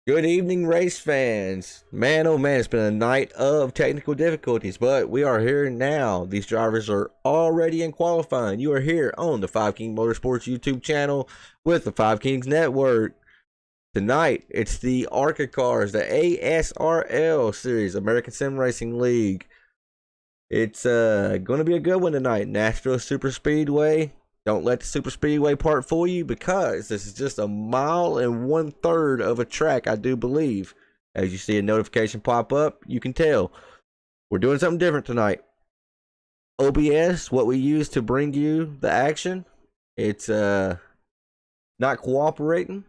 Good evening, race fans. Man, oh man, it's been a night of technical difficulties, but we are here now. These drivers are already in qualifying. You are here on the 5 King Motorsports YouTube channel with the 5 Kings Network. Tonight, it's the ARCA cars, the ASRL series, American Sim Racing League. It's going to be a good one tonight. Nashville Super Speedway. Don't let the super speedway part fool you, because this is just a mile and 1/3 of a track, I do believe. As you see a notification pop up, you can tell we're doing something different tonight. OBS, what we use to bring you the action, it's not cooperating,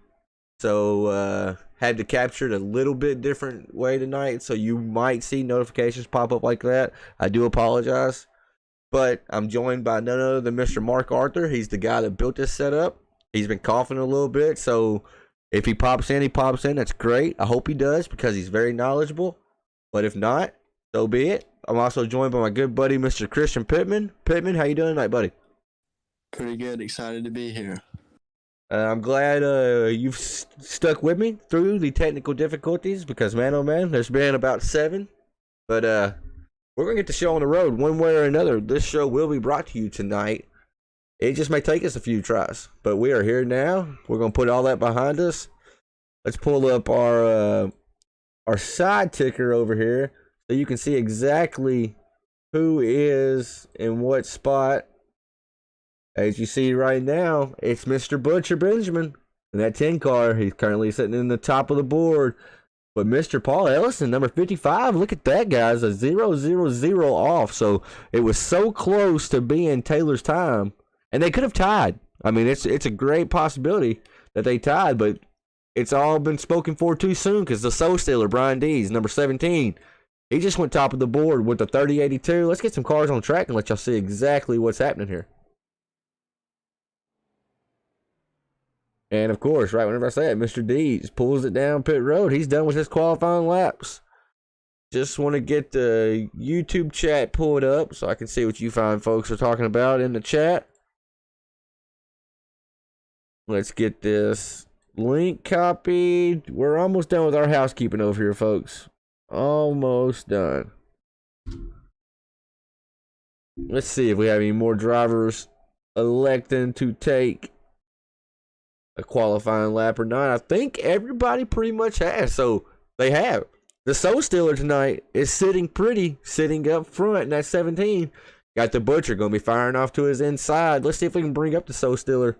so had to capture it a little bit different way tonight, so you might see notifications pop up like that. I do apologize. But I'm joined by none other than Mr. Mark Arthur. He's the guy that built this setup. He's been coughing a little bit, so if he pops in, he pops in. That's great. I hope he does, because he's very knowledgeable. But if not, so be it. I'm also joined by my good buddy, Mr. Christian Pittman. Pittman, how you doing tonight, buddy? Pretty good. Excited to be here. I'm glad you've stuck with me through the technical difficulties, because man, oh man, there's been about 7. But we're going to get the show on the road one way or another. This show will be brought to you tonight. It just may take us a few tries, but we are here now. We're going to put all that behind us. Let's pull up our side ticker over here so you can see exactly who is in what spot. As you see right now, it's Mr. Butcher Benjamin in that 10 car. He's currently sitting in the top of the board. But Mr. Paul Ellison, number 55, look at that, guys, a 0-0-0 off. So it was so close to being Taylor's time, and they could have tied. I mean, it's a great possibility that they tied, but it's all been spoken for too soon, because the Soul Stealer, Brian Dees, number 17, he just went top of the board with the 3082. Let's get some cars on track and let y'all see exactly what's happening here. And of course, right whenever I say it, Mr. Dees pulls it down pit road. He's done with his qualifying laps. Just want to get the YouTube chat pulled up so I can see what you fine folks are talking about in the chat. Let's get this link copied. We're almost done with our housekeeping over here, folks. Almost done. Let's see if we have any more drivers electing to take a qualifying lap or not. I think everybody pretty much has, so they have. The Soul Stealer tonight is sitting up front in that 17. Got the Butcher going to be firing off to his inside. Let's see if we can bring up the Soul Stealer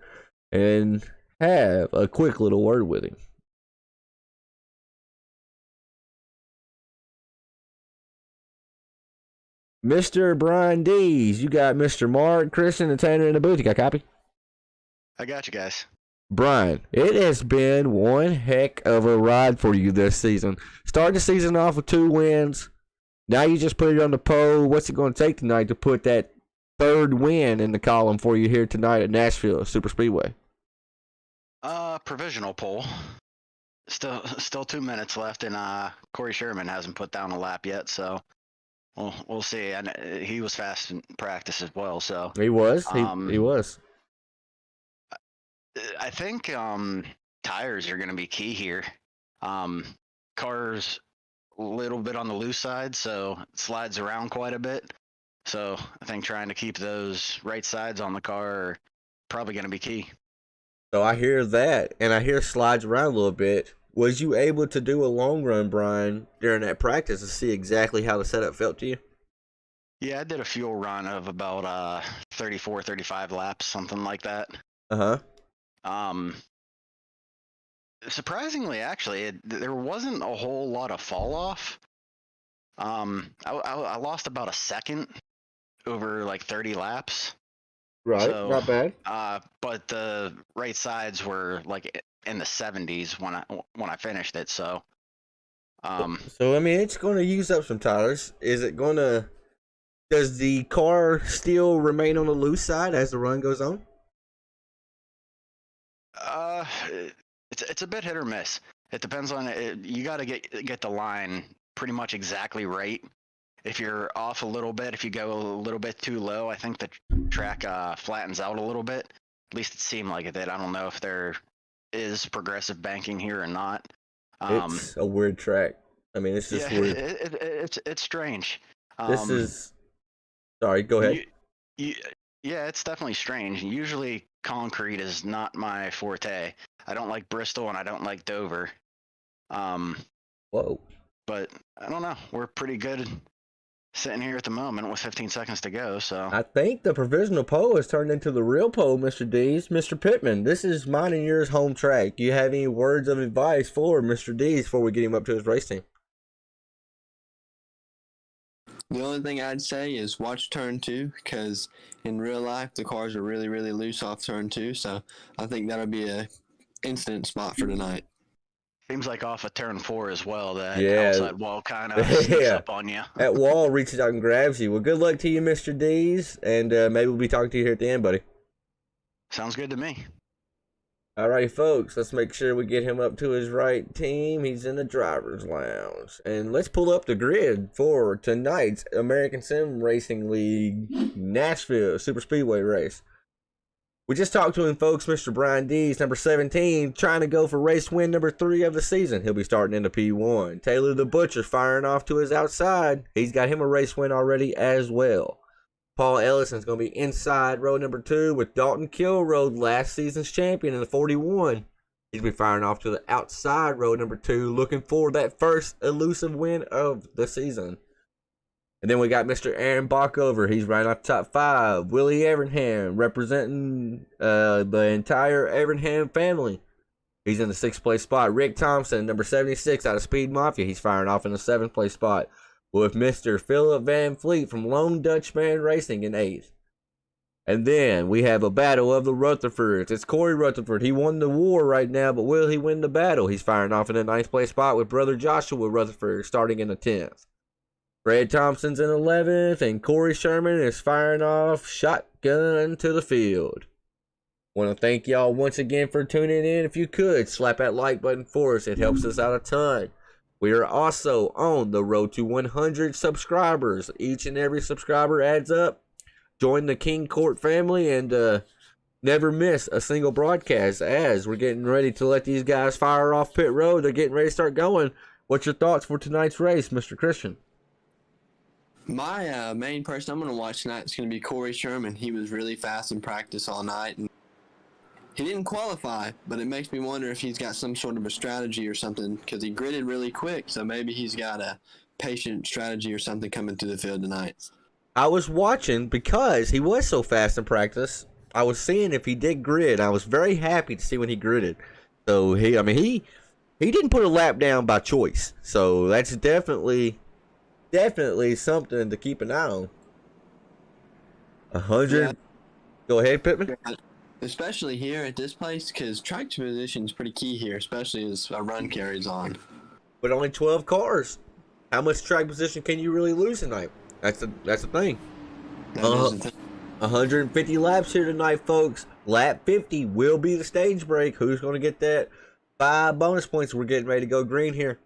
and have a quick little word with him. Mr. Brian Dees, you got Mr. Mark, Christian, and Tanner in the booth. You got a copy? I got you guys. Brian, it has been one heck of a ride for you this season. Started the season off with 2 wins. Now you just put it on the pole. What's it going to take tonight to put that 3rd win in the column for you here tonight at Nashville Super Speedway? Provisional pole. Still 2 minutes left, and Corey Sherman hasn't put down a lap yet, so we'll see. And he was fast in practice as well, so He was. He was. I think tires are going to be key here. Car's a little bit on the loose side, so it slides around quite a bit. So I think trying to keep those right sides on the car are probably going to be key. So I hear that, and I hear slides around a little bit. Was you able to do a long run, Brian, during that practice to see exactly how the setup felt to you? Yeah, I did a fuel run of about 34, 35 laps, something like that. Uh-huh. Surprisingly, actually, there wasn't a whole lot of fall off. I lost about a second over like 30 laps. Right, So, not bad. but the right sides were like in the 70s when I finished it. So, So I mean, it's going to use up some tires. Is it going to? Does the car still remain on the loose side as the run goes on? it's a bit hit or miss. It depends on it. You got to get the line pretty much exactly right. If you're off a little bit, if you go a little bit too low, I think the track flattens out a little bit. At least it seemed like it did. I don't know if there is progressive banking here or not. It's a weird track. I mean, it's just weird. It's strange. This is. Sorry, go ahead. Yeah, it's definitely strange. Usually, concrete is not my forte. I don't like Bristol and I don't like Dover. Whoa. But I don't know. We're pretty good sitting here at the moment with 15 seconds to go. So I think the provisional pole has turned into the real pole, Mr. D's. Mr. Pittman, this is mine and yours home track. Do you have any words of advice for Mr. D's before we get him up to his race team? The only thing I'd say is watch turn 2, because in real life the cars are really, really loose off turn 2. So I think that'll be a incident spot for tonight. seems like off of turn 4 as well. That outside wall kind of sneaks up on you. That wall reaches out and grabs you. Well, good luck to you, Mr. D's, and maybe we'll be talking to you here at the end, buddy. Sounds good to me. All right, folks, let's make sure we get him up to his right team. He's in the driver's lounge. And let's pull up the grid for tonight's American Sim Racing League Nashville Super Speedway race. We just talked to him, folks. Mr. Brian Dees, number 17, trying to go for race win number 3 of the season. He'll be starting in the P1. Taylor the Butcher firing off to his outside. He's got him a race win already as well. Paul Ellison's going to be inside row number 2 with Dalton Kilroad, last season's champion in the 41. He's going to be firing off to the outside row number 2, looking for that first elusive win of the season. And then we got Mr. Aaron Bockover. He's right off top 5. Willie Evernham representing the entire Evernham family. He's in the 6th place spot. Rick Thompson, number 76 out of Speed Mafia. He's firing off in the 7th place spot, with Mr. Philip Van Fleet from Lone Dutchman Racing in 8th. And then we have a battle of the Rutherfords. It's Corey Rutherford. He won the war right now, but will he win the battle? He's firing off in the 9th place spot with brother Joshua Rutherford starting in the 10th. Fred Thompson's in 11th, and Corey Sherman is firing off shotgun to the field. Want to thank y'all once again for tuning in. If you could, slap that like button for us. It helps us out a ton. We are also on the road to 100 subscribers. Each and every subscriber adds up. Join the King Court family and never miss a single broadcast as we're getting ready to let these guys fire off pit road. They're getting ready to start going. What's your thoughts for tonight's race, Mr. Christian? My main person I'm going to watch tonight is going to be Corey Sherman. He was really fast in practice all night, and he didn't qualify, but it makes me wonder if he's got some sort of a strategy or something, because he gridded really quick, so maybe he's got a patient strategy or something coming through the field tonight. I was watching because he was so fast in practice. I was seeing if he did grid. I was very happy to see when he gridded. So he didn't put a lap down by choice. So that's definitely something to keep an eye on. 100. Yeah. Go ahead, Pittman. Yeah. Especially here at this place, because track position is pretty key here, especially as a run carries on. But only 12 cars. How much track position can you really lose tonight? That's the thing. 150 laps here tonight, folks. Lap 50 will be the stage break. Who's going to get that 5 bonus points? We're getting ready to go green here.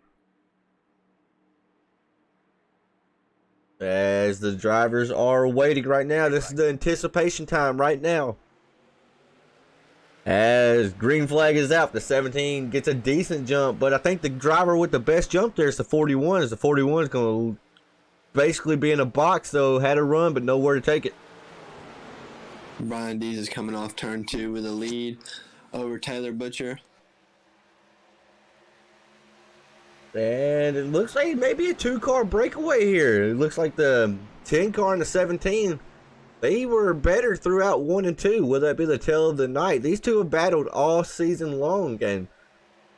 As the drivers are waiting right now. This is the anticipation time right now. As green flag is out, the 17 gets a decent jump, but I think the driver with the best jump there is the 41. As the 41 is going to basically be in a box, though, had a run, but nowhere to take it. Brian Dees is coming off turn 2 with a lead over Taylor Butcher. And it looks like maybe a 2-car breakaway here. It looks like the 10 car and the 17. They were better throughout 1 and 2. Will that be the tale of the night? These two have battled all season long, and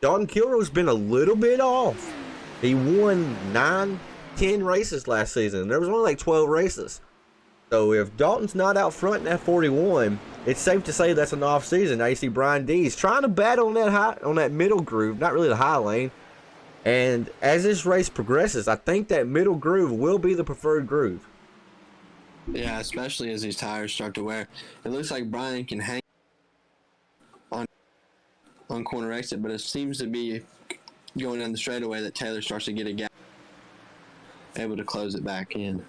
Dalton Kilro's been a little bit off. He won 9-10 races last season. There was only like 12 races. So if Dalton's not out front in that 41, it's safe to say that's an off season. Now you see Brian Dees trying to battle on that middle groove, not really the high lane. And as this race progresses, I think that middle groove will be the preferred groove. Yeah, especially as these tires start to wear. It looks like Brian can hang on corner exit, but it seems to be going down the straightaway that Taylor starts to get a gap, able to close it back in.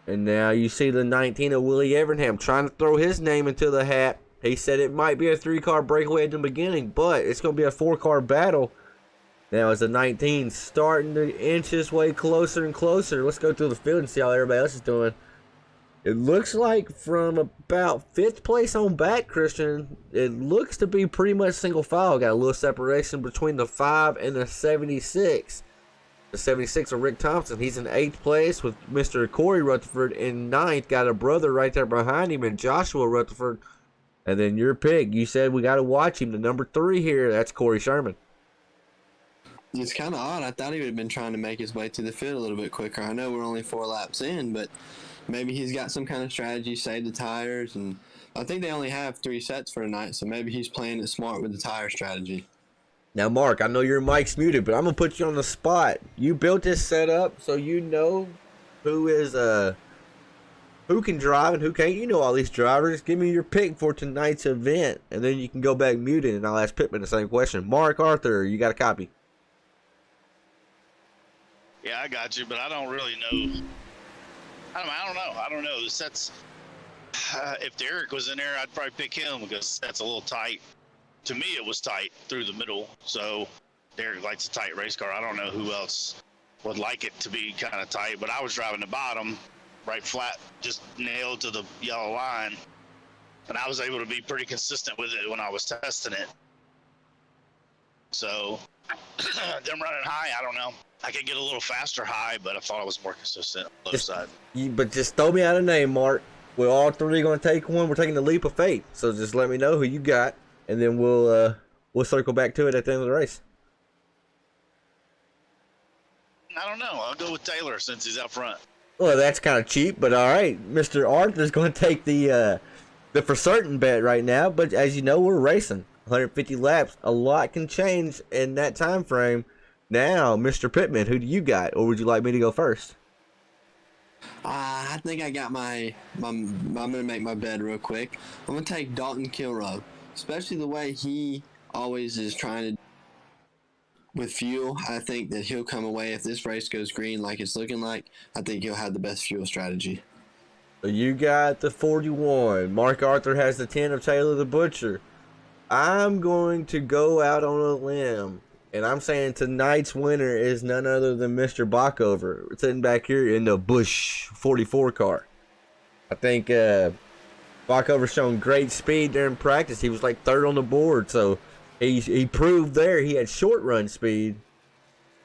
And now you see the 19 of Willie Evernham trying to throw his name into the hat. He said it might be a 3-car breakaway at the beginning, but it's going to be a 4-car battle. Now, as the 19 starting to inch his way closer and closer, let's go through the field and see how everybody else is doing. It looks like from about 5th place on back, Christian, it looks to be pretty much single file. Got a little separation between the 5 and the 76. The 76 of Rick Thompson. He's in 8th place with Mr. Corey Rutherford in 9th. Got a brother right there behind him in Joshua Rutherford. And then your pick. You said we got to watch him. The number 3 here, that's Corey Sherman. It's kind of odd. I thought he would have been trying to make his way to the field a little bit quicker. I know we're only 4 laps in, but maybe he's got some kind of strategy, save the tires. And I think they only have 3 sets for tonight, so maybe he's playing it smart with the tire strategy. Now, Mark, I know your mic's muted, but I'm going to put you on the spot. You built this setup so you know who can drive and who can't. You know all these drivers. Give me your pick for tonight's event, and then you can go back muted, and I'll ask Pittman the same question. Mark Arthur, you got a copy? Yeah, I got you, but I don't really know. I don't know. The sets. If Derek was in there, I'd probably pick him because that's a little tight. To me, it was tight through the middle. So Derek likes a tight race car. I don't know who else would like it to be kind of tight, but I was driving the bottom, right flat, just nailed to the yellow line, and I was able to be pretty consistent with it when I was testing it. So them running high, I don't know. I could get a little faster high, but I thought I was more consistent on the low side. But just throw me out a name, Mark. We're all 3 going to take one. We're taking the leap of faith. So just let me know who you got, and then we'll circle back to it at the end of the race. I don't know. I'll go with Taylor since he's up front. Well, that's kind of cheap, but all right. Mr. Arthur's going to take the for certain bet right now. But as you know, we're racing 150 laps. A lot can change in that time frame. Now, Mr. Pittman, who do you got, or would you like me to go first? I think I got I'm going to make my bed real quick. I'm going to take Dalton Kilrow, especially the way he always is trying to with fuel. I think that he'll come away if this race goes green like it's looking like. I think he'll have the best fuel strategy. So you got the 41. Mark Arthur has the 10 of Taylor the Butcher. I'm going to go out on a limb, and I'm saying tonight's winner is none other than Mr. Backover, sitting back here in the Busch 44 car. I think Backover's shown great speed during practice. He was like 3rd on the board, so he proved there he had short run speed.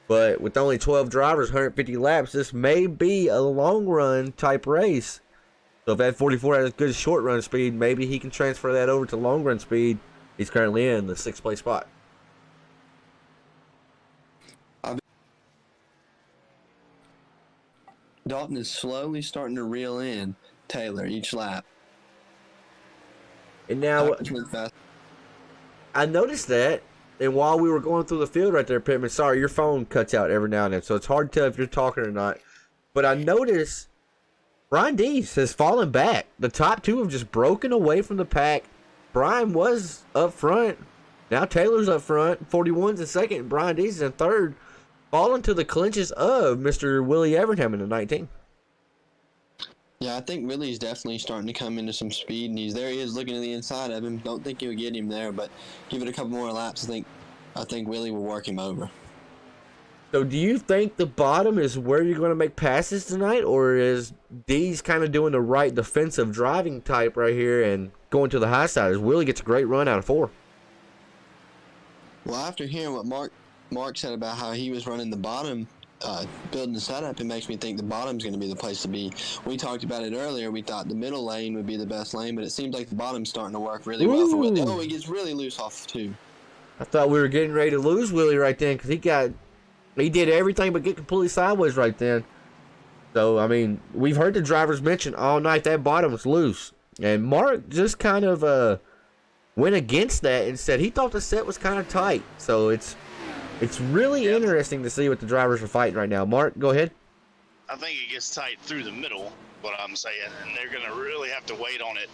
But with only 12 drivers, 150 laps, this may be a long run type race. So if that 44 has good short run speed, maybe he can transfer that over to long run speed. He's currently in the 6th place spot. Dalton is slowly starting to reel in Taylor each lap. And now I noticed that, and while we were going through the field right there, Pittman, sorry, your phone cuts out every now and then, so it's hard to tell if you're talking or not. But I noticed Brian Dees has fallen back. The top 2 have just broken away from the pack. Brian was up front. Now Taylor's up front. 41's in 2nd, and Brian Dees is in 3rd. Falling to the clinches of Mr. Willie Evernham in the 19. Yeah, I think Willie's definitely starting to come into some speed, and he is looking to the inside of him. Don't think he'll get him there, but give it a couple more laps. I think Willie will work him over. So do you think the bottom is where you're going to make passes tonight, or is Dees kind of doing the right defensive driving type right here and going to the high side? As Willie gets a great run out of 4. Well, after hearing what Mark said about how he was running the bottom, building the setup, it makes me think the bottom's going to be the place to be. We talked about it earlier. We thought the middle lane would be the best lane, but it seems like the bottom's starting to work really well for Willie. Oh, he gets really loose off 2. I thought we were getting ready to lose Willie right then because he did everything but get completely sideways right then. So, I mean, we've heard the drivers mention all night that bottom was loose. And Mark just kind of went against that and said he thought the set was kind of tight. So it's really interesting to see what the drivers are fighting right now. Mark, go ahead. I think it gets tight through the middle, what I'm saying, and they're going to really have to wait on it.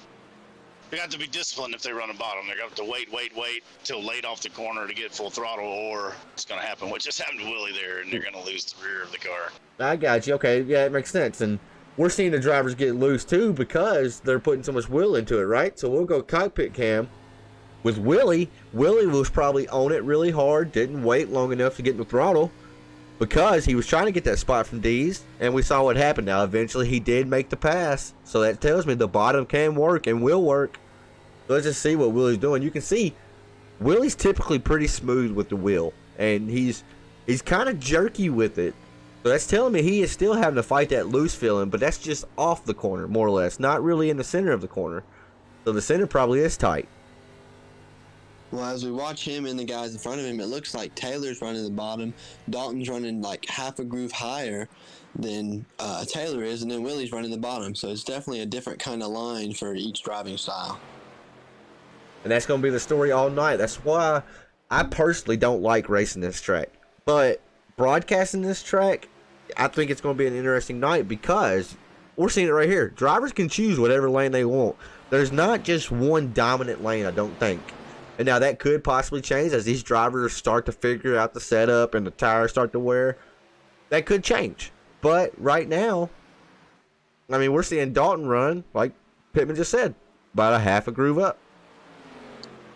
They got to be disciplined if they run a bottom. They're going to have to wait till late off the corner to get full throttle, or it's going to happen. What just happened to Willie there, and they're going to lose the rear of the car. I got you. Okay, yeah, it makes sense. And we're seeing the drivers get loose, too, because they're putting so much will into it, right? So we'll go Cockpit Cam. With Willie was probably on it really hard, didn't wait long enough to get in the throttle because he was trying to get that spot from D's, and we saw what happened. Now, eventually he did make the pass, so that tells me the bottom can work and will work. So let's just see what Willie's doing. You can see Willie's typically pretty smooth with the wheel, and he's kind of jerky with it. So that's telling me he is still having to fight that loose feeling, but that's just off the corner, more or less, not really in the center of the corner. So the center probably is tight. Well, as we watch him and the guys in front of him, it looks like Taylor's running the bottom. Dalton's running like half a groove higher than Taylor is, and then Willie's running the bottom. So it's definitely a different kind of line for each driving style. And that's going to be the story all night. That's why I personally don't like racing this track. But broadcasting this track, I think it's going to be an interesting night because we're seeing it right here. Drivers can choose whatever lane they want. There's not just one dominant lane, I don't think. And now that could possibly change as these drivers start to figure out the setup and the tires start to wear. That could change. But right now, I mean, we're seeing Dalton run, like Pittman just said, about a half a groove up.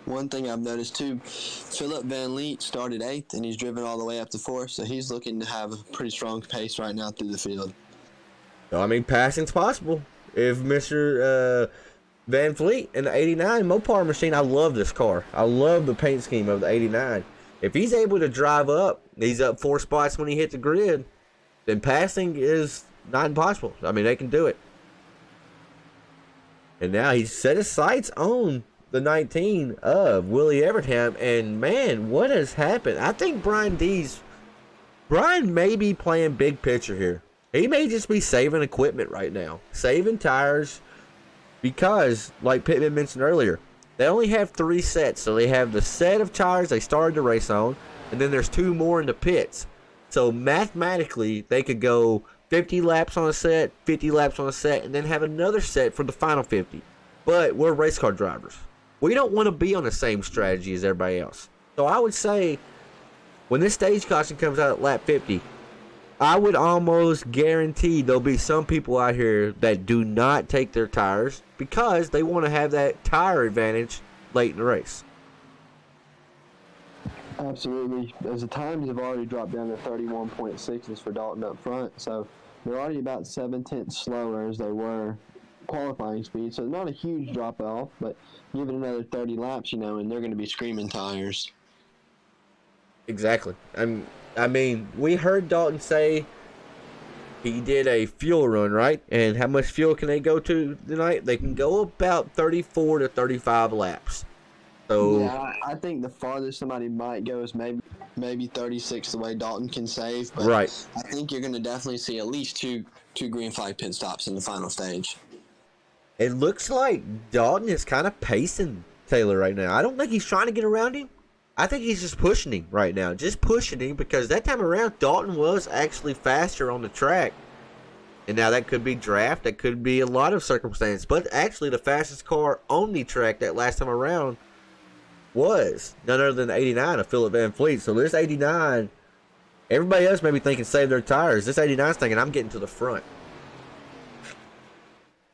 One thing I've noticed too, Philip Van Leet started 8th and he's driven all the way up to 4th, so he's looking to have a pretty strong pace right now through the field. So, I mean, passing's possible. If Mr. Van Fleet in the 89 Mopar machine, I love this car. I love the paint scheme of the 89. If he's able to drive up, he's up 4 spots when he hits the grid, then passing is not impossible. I mean, they can do it. And now he's set his sights on the 19 of Willie Evertham, and man, what has happened? I think Brian may be playing big picture here. He may just be saving equipment right now, saving tires, because like Pittman mentioned earlier, they only have 3 sets. So they have the set of tires they started the race on, and then there's 2 more in the pits. So mathematically they could go 50 laps on a set, 50 laps on a set, and then have another set for the final 50. But we're race car drivers. We don't want to be on the same strategy as everybody else. So I would say when this stage caution comes out at lap 50, I would almost guarantee there'll be some people out here that do not take their tires because they want to have that tire advantage late in the race. Absolutely. As the times have already dropped down to 31.6s for Dalton up front, so they're already about 7/10 slower as they were qualifying speed, so not a huge drop off, but give it another 30 laps, and they're going to be screaming tires. Exactly. I mean, we heard Dalton say he did a fuel run, right? And how much fuel can they go to tonight? They can go about 34 to 35 laps. So yeah, I think the farthest somebody might go is maybe 36 the way Dalton can save, but right. I think you're going to definitely see at least two green flag pit stops in the final stage. It looks like Dalton is kind of pacing Taylor right now. I don't think he's trying to get around him. I think he's just pushing him right now. Just pushing him because that time around, Dalton was actually faster on the track. And now that could be draft. That could be a lot of circumstances. But actually, the fastest car on the track that last time around was none other than the 89 of Philip Van Fleet. So this 89, everybody else may be thinking save their tires. This 89 is thinking I'm getting to the front.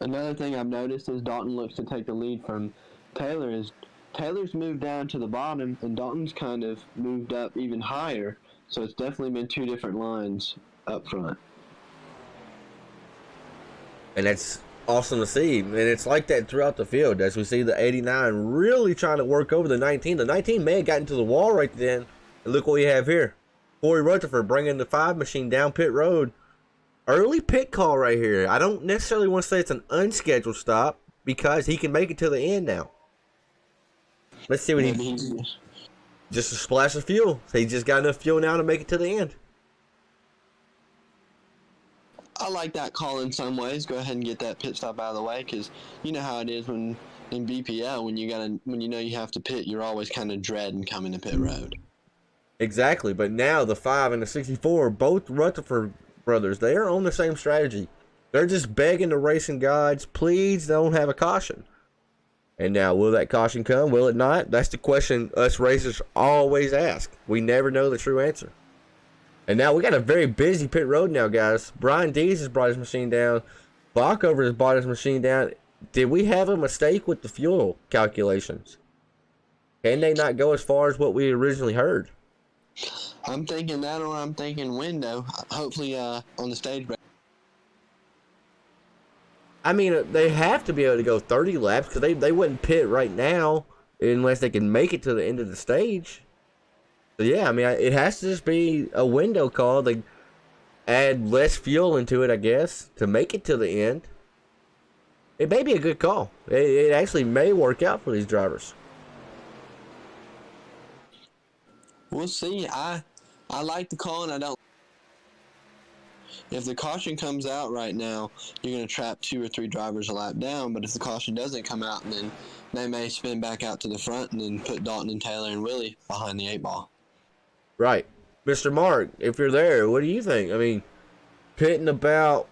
Another thing I've noticed is Dalton looks to take the lead from Taylor. Taylor's moved down to the bottom, and Dalton's kind of moved up even higher. So it's definitely been 2 different lines up front. And that's awesome to see. And it's like that throughout the field as we see the 89 really trying to work over the 19. The 19 may have gotten to the wall right then. And look what we have here. Corey Rutherford bringing the 5 machine down pit road. Early pit call right here. I don't necessarily want to say it's an unscheduled stop because he can make it to the end now. Let's see what he... Just a splash of fuel. He just got enough fuel now to make it to the end. I like that call in some ways. Go ahead and get that pit stop out of the way because you know how it is when in BPL when you know you have to pit, you're always kind of dreading coming to pit road. Exactly, but now the 5 and the 64, both Rutherford brothers, they are on the same strategy. They're just begging the racing gods, please don't have a caution. And now, will that caution come? Will it not? That's the question us racers always ask. We never know the true answer. And now we got a very busy pit road now, guys. Brian Dees has brought his machine down. Bockover has brought his machine down. Did we have a mistake with the fuel calculations? Can they not go as far as what we originally heard? I'm thinking that, or I'm thinking window. Hopefully, on the stage break. I mean, they have to be able to go 30 laps because they wouldn't pit right now unless they can make it to the end of the stage. So, yeah, I mean, it has to just be a window call. They add less fuel into it, I guess, to make it to the end. It may be a good call. It actually may work out for these drivers. We'll see. I like the call, and I don't. If the caution comes out right now, you're going to trap 2 or 3 drivers a lap down. But if the caution doesn't come out, then they may spin back out to the front and then put Dalton and Taylor and Willie behind the 8-ball. Right. Mr. Mark, if you're there, what do you think? I mean, pitting about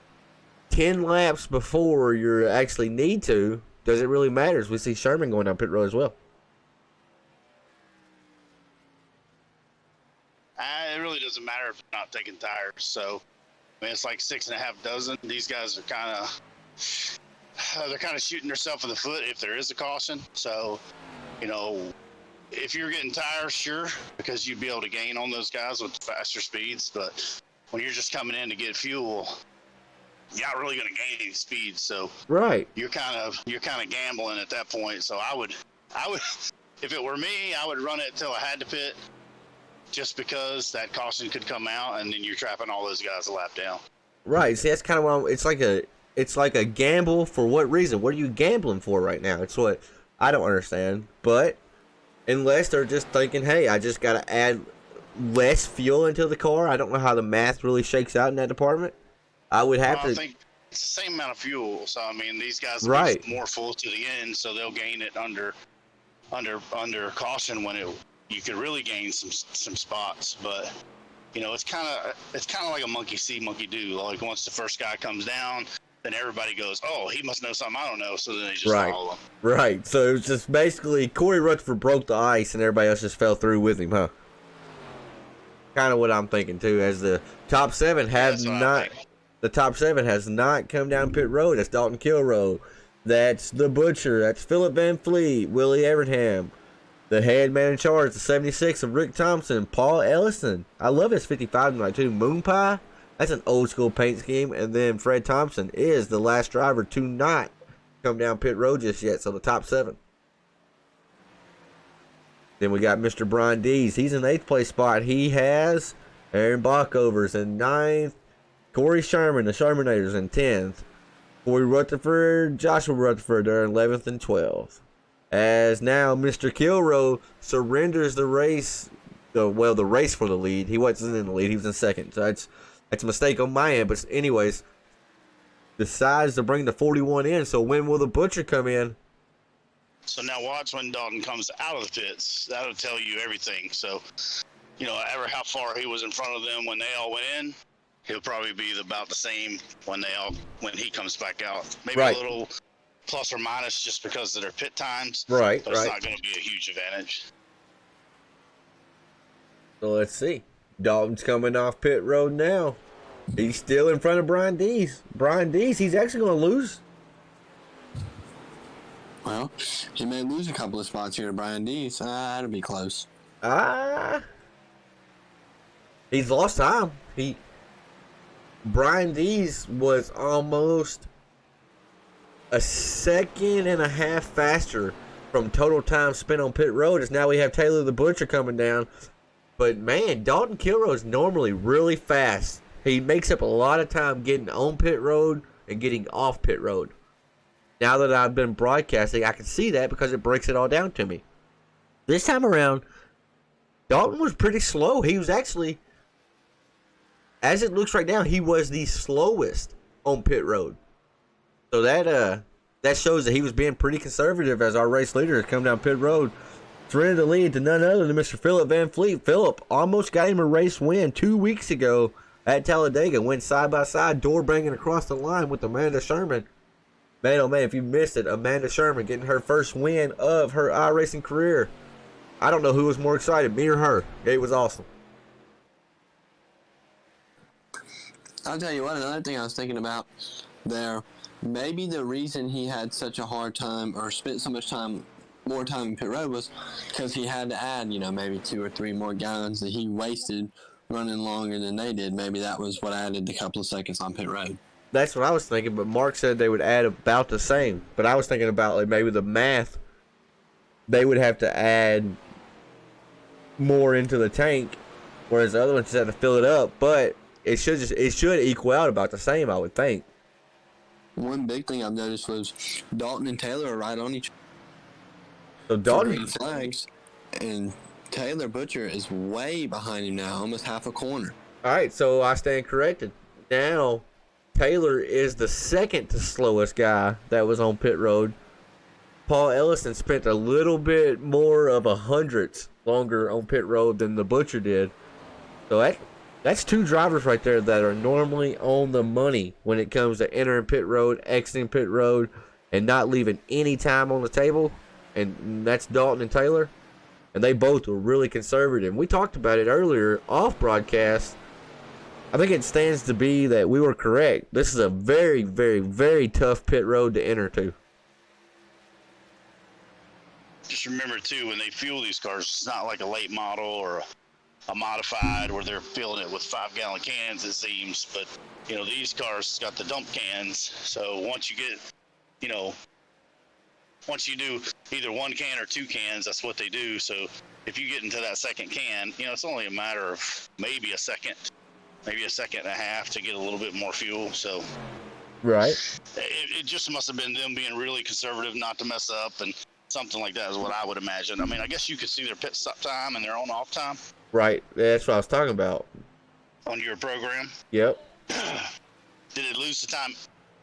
10 laps before you actually need to, does it really matter? We see Sherman going down pit road as well. It really doesn't matter if they're not taking tires. So, I mean, it's like 6.5 dozen. These guys are kind of they're kind of shooting themselves in the foot if there is a caution. So, you know, if you're getting tires, sure, because you'd be able to gain on those guys with faster speeds. But when you're just coming in to get fuel, you're not really going to gain any speed. So, right, you're kind of gambling at that point. So I would, if it were me, I would run it until I had to pit, just because that caution could come out, and then you're trapping all those guys a lap down. Right. See, that's kind of what it's like a gamble for what reason? What are you gambling for right now? It's what I don't understand. But unless they're just thinking, hey, I just got to add less fuel into the car. I don't know how the math really shakes out in that department. I would have to. I think it's the same amount of fuel. So I mean, these guys right. More full to the end, so they'll gain it under caution when you could really gain some spots. But you know, it's kind of like a monkey see, monkey do. Like once the first guy comes down, then everybody goes, oh, he must know something I don't know. So then they just follow him. Right. So it was just basically Corey Rutherford broke the ice, and everybody else just fell through with him, huh? Kind of what I'm thinking too. As the top 7 have not. The top 7 has not come down pit road. That's Dalton Kilrow. That's the Butcher. That's Philip Van Fleet. Willie Evernham. The head man in charge, the 76 of Rick Thompson. Paul Ellison. I love his 55 tonight too. Moon Pie. That's an old school paint scheme. And then Fred Thompson is the last driver to not come down pit road just yet. So the top 7. Then we got Mr. Brian Dees. He's in the 8th place spot. He has Aaron Bochovers in 9th. Corey Sherman, the Shermanators, in 10th. Corey Rutherford, Joshua Rutherford, they're in 11th and 12th. As now Mr. Kilrow surrenders the race, the race for the lead. He wasn't in the lead, he was in 2nd. So that's a mistake on my end. But anyways, decides to bring the 41 in. So when will the Butcher come in? So now watch when Dalton comes out of the pits. That'll tell you everything. So, you know, how far he was in front of them when they all went in. He'll probably be about the same when he comes back out. Maybe a little plus or minus just because of their pit times. Right. But it's not going to be a huge advantage. So let's see. Dalton's coming off pit road now. He's still in front of Brian Dees. Brian Dees, he's actually going to lose. Well, he may lose a couple of spots here to Brian Dees. That'll be close. He's lost time. Brian Dees was almost a 2.5 faster from total time spent on pit road, as now we have Taylor the Butcher coming down. But man, Dalton Kilrow is normally really fast. He makes up a lot of time getting on pit road and getting off pit road. Now that I've been broadcasting, I can see that because it breaks it all down to me. This time around, Dalton was pretty slow. He was actually, as it looks right now, he was the slowest on pit road. So that shows that he was being pretty conservative as our race leader has come down pit road. Surrendered the lead to none other than Mr. Philip Van Fleet. Philip almost got him a race win 2 weeks ago at Talladega. Went side by side, door banging across the line with Amanda Sherman. Man, oh man, if you missed it, Amanda Sherman getting her first win of her iRacing career. I don't know who was more excited, me or her. It was awesome. I'll tell you what, another thing I was thinking about there, maybe the reason he had such a hard time or spent so much time more time in pit road was because he had to add, maybe 2 or 3 more gallons that he wasted running longer than they did. Maybe that was what added a couple of seconds on pit road. That's what I was thinking, but Mark said they would add about the same. But I was thinking about like maybe the math. They would have to add more into the tank, whereas the other ones just have to fill it up. But it should equal out about the same, I would think. One big thing I've noticed was Dalton and Taylor are right on each So Dalton green flags, and Taylor Butcher is way behind him now, almost half a corner. All right, so I stand corrected. Now, Taylor is the second to slowest guy that was on pit road. Paul Ellison spent a little bit more of a hundredth longer on pit road than the Butcher did. So that's 2 drivers right there that are normally on the money when it comes to entering pit road, exiting pit road, and not leaving any time on the table. And that's Dalton and Taylor. And they both were really conservative. We talked about it earlier off broadcast. I think it stands to be that we were correct. This is a very, very, very tough pit road to enter to. Just remember, too, when they fuel these cars, it's not like a late model or a modified where they're filling it with 5-gallon cans, it seems. But, these cars got the dump cans. So once you get, once you do either 1 can or 2 cans, that's what they do. So if you get into that second can, it's only a matter of maybe a second and a half to get a little bit more fuel. So Right. it just must have been them being really conservative not to mess up, and something like that is what I would imagine. I mean, I guess you could see their pit stop time and their on off time Right. That's what I was talking about. on your program. Yep. Did it lose the time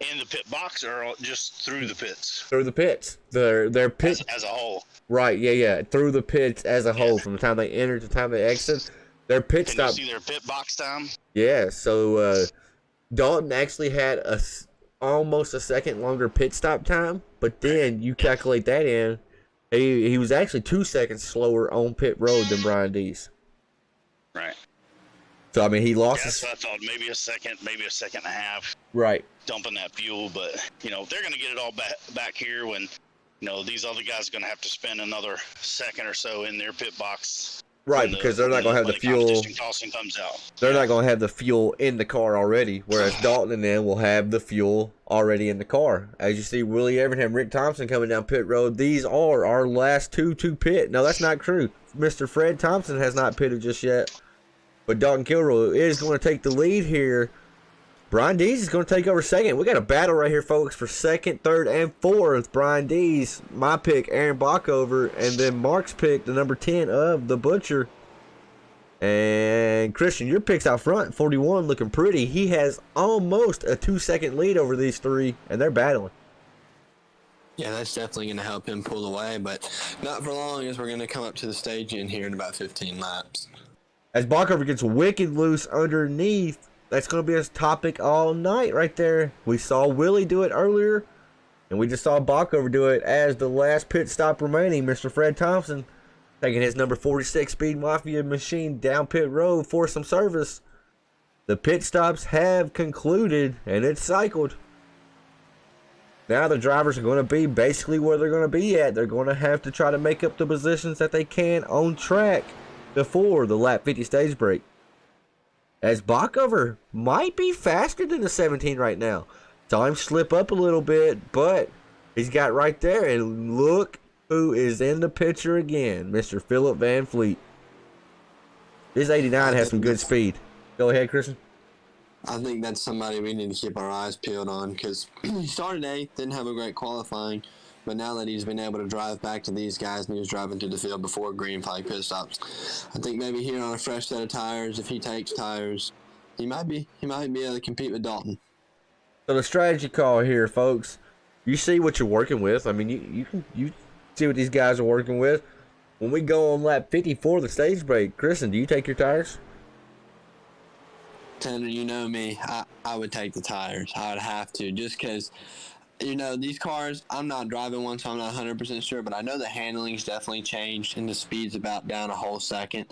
in the pit box or just through the pits? Through the pits. Their pit. As a whole. Right. Yeah. Through the pits as a whole, from the time they enter to the time they exit. Their pit Can stop. you see their pit box time? Yeah. So Dalton actually had almost a second longer pit stop time, but then you calculate that in, he was actually 2 seconds slower on pit road than Brian Dees. Right. So I mean, he lost. Yes, I thought maybe a second and a half. Right. Dumping that fuel, but they're going to get it all back here when these other guys are going to have to spend another second or so in their pit box. Right, because they're not going to have the fuel. Costing comes out. They're not going to have the fuel in the car already, whereas Dalton and them will have the fuel already in the car. As you see, Willie Everingham, Rick Thompson coming down pit road. These are our last two to pit. No, that's not true. Mr. Fred Thompson has not pitted just yet, but Dalton Kilroy is going to take the lead here. Brian Dees is going to take over second. We got a battle right here, folks, for second, third, and fourth. Brian Dees, my pick, Aaron Bockover, and then Mark's pick, the number 10 of the Butcher. And Christian, your pick's out front, 41, looking pretty. He has almost a 2-second lead over these three, and they're battling. Yeah, that's definitely going to help him pull away, but not for long, as we're going to come up to the stage in here in about 15 laps. As Bockover gets wicked loose underneath, that's going to be his topic all night right there. We saw Willie do it earlier, and we just saw Bockover do it as the last pit stop remaining. Mr. Fred Thompson taking his number 46 Speed Mafia machine down pit road for some service. The pit stops have concluded, and it's cycled. Now the drivers are going to be basically where they're going to be at. They're going to have to try to make up the positions that they can on track before the lap 50 stage break. As Bockover might be faster than the 17 right now. Saw him slip up a little bit, but he's got right there. And look who is in the picture again, Mr. Philip Van Fleet. This 89 has some good speed. Go ahead, Christian. I think that's somebody we need to keep our eyes peeled on, because he started 8th, didn't have a great qualifying, but now that he's been able to drive back to these guys and he was driving to the field before green flag pit stops, I think maybe here on a fresh set of tires, if he takes tires, he might be able to compete with Dalton. So the strategy call here, folks, you see what you're working with. I mean, you see what these guys are working with. When we go on lap 54, the stage break, Kristen, do you take your tires? Tanner, you know me. I would take the tires. I would have to, just because, these cars, I'm not driving one, so I'm not 100% sure, but I know the handling's definitely changed and the speed's about down a whole second.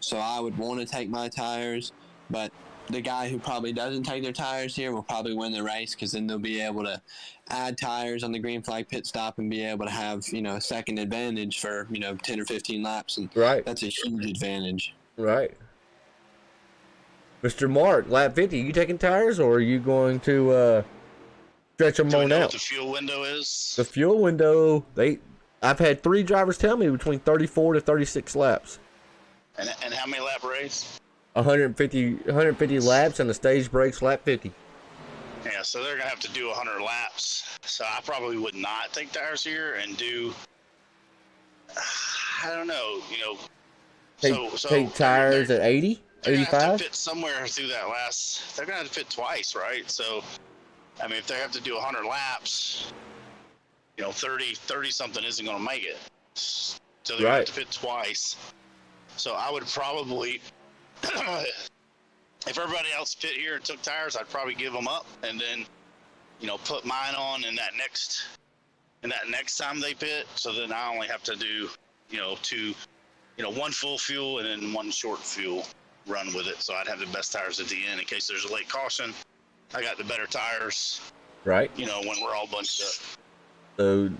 So I would want to take my tires, but the guy who probably doesn't take their tires here will probably win the race, because then they'll be able to add tires on the green flag pit stop and be able to have, a second advantage for, 10 or 15 laps. And Right. that's a huge advantage. Right. Mr. Mark, lap 50, you taking tires, or are you going to stretch them Do we on know what out? the fuel window is? The fuel window, I've had 3 drivers tell me between 34 to 36 laps. And how many lap race? 150 laps, and the stage breaks lap 50. Yeah, so they're gonna have to do 100 laps. So I probably would not take tires here and do. I don't know, Take tires at 80, they're gonna have 85. to fit somewhere through that last. They're gonna have to fit twice, right? So, I mean, if they have to do 100 laps, 30 something isn't gonna make it. So they're gonna have to fit twice. So I would probably. If everybody else fit here and took tires, I'd probably give them up and then, put mine on in that next time they pit. So then I only have to do, one full fuel and then one short fuel run with it. So I'd have the best tires at the end in case there's a late caution. I got the better tires. Right. When we're all bunched up. So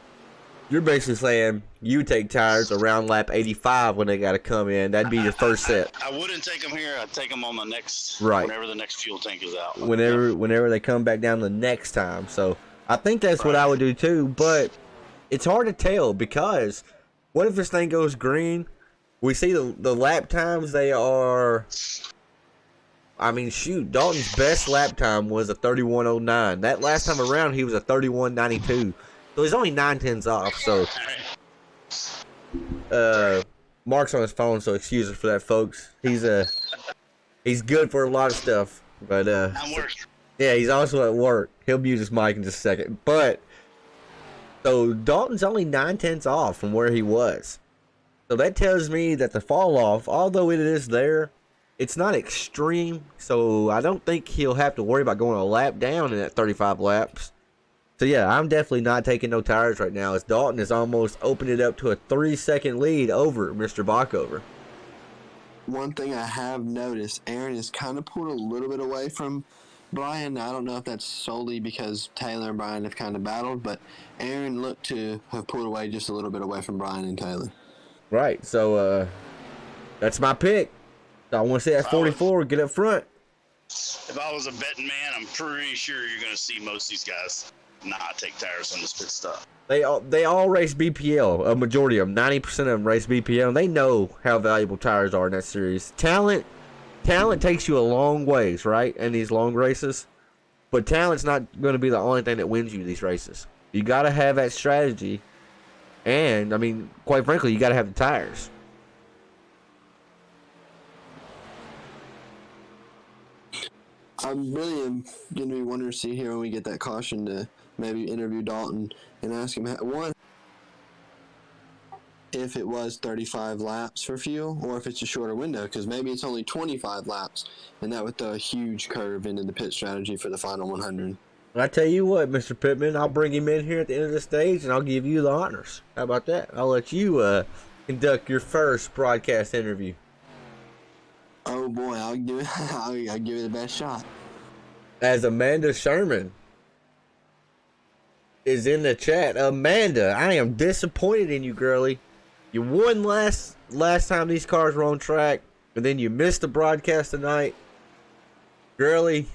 you're basically saying you take tires around lap 85 when they got to come in. That'd be your first set. I wouldn't take them here. I'd take them on the next, right, whenever the next fuel tank is out. Whenever they come back down the next time. So I think that's what I would do too. But it's hard to tell, because what if this thing goes green? We see the lap times. They are. I mean, shoot, Dalton's best lap time was a 31:09. That last time around, he was a 31:92. So he's only 9/10 off. So, Mark's on his phone, so excuse us for that, folks. He's good for a lot of stuff, but I'm working. Yeah, he's also at work. He'll mute his mic in just a second. But so Dalton's only 9/10 off from where he was. So that tells me that the fall off, although it is there, it's not extreme. So I don't think he'll have to worry about going a lap down in that 35 laps. So yeah, I'm definitely not taking no tires right now, as Dalton has almost opened it up to a 3-second lead over Mr. Backover. One thing I have noticed, Aaron has kind of pulled a little bit away from Brian. I don't know if that's solely because Taylor and Brian have kind of battled, but Aaron looked to have pulled away just a little bit away from Brian and Taylor. Right, so that's my pick. So I want to say at 44, get up front. If I was a betting man, I'm pretty sure you're going to see most of these guys not take tires on this pit stop. They all race BPL. A majority of them, 90% of them race BPL, and they know how valuable tires are in that series. Talent takes you a long ways, right, in these long races. But talent's not going to be the only thing that wins you these races. You got to have that strategy, and I mean, quite frankly, you got to have the tires. I really am going to be wondering to see here when we get that caution to maybe interview Dalton and ask him, one, if it was 35 laps for fuel or if it's a shorter window, because maybe it's only 25 laps, and that would throw a huge curve into the pit strategy for the final 100. I tell you what, Mr. Pittman, I'll bring him in here at the end of the stage, and I'll give you the honors. How about that? I'll let you conduct your first broadcast interview. Oh boy, I'll give it the best shot. As Amanda Sherman is in the chat. Amanda, I am disappointed in you, girlie. You won last time these cars were on track, and then you missed the broadcast tonight. Girlie,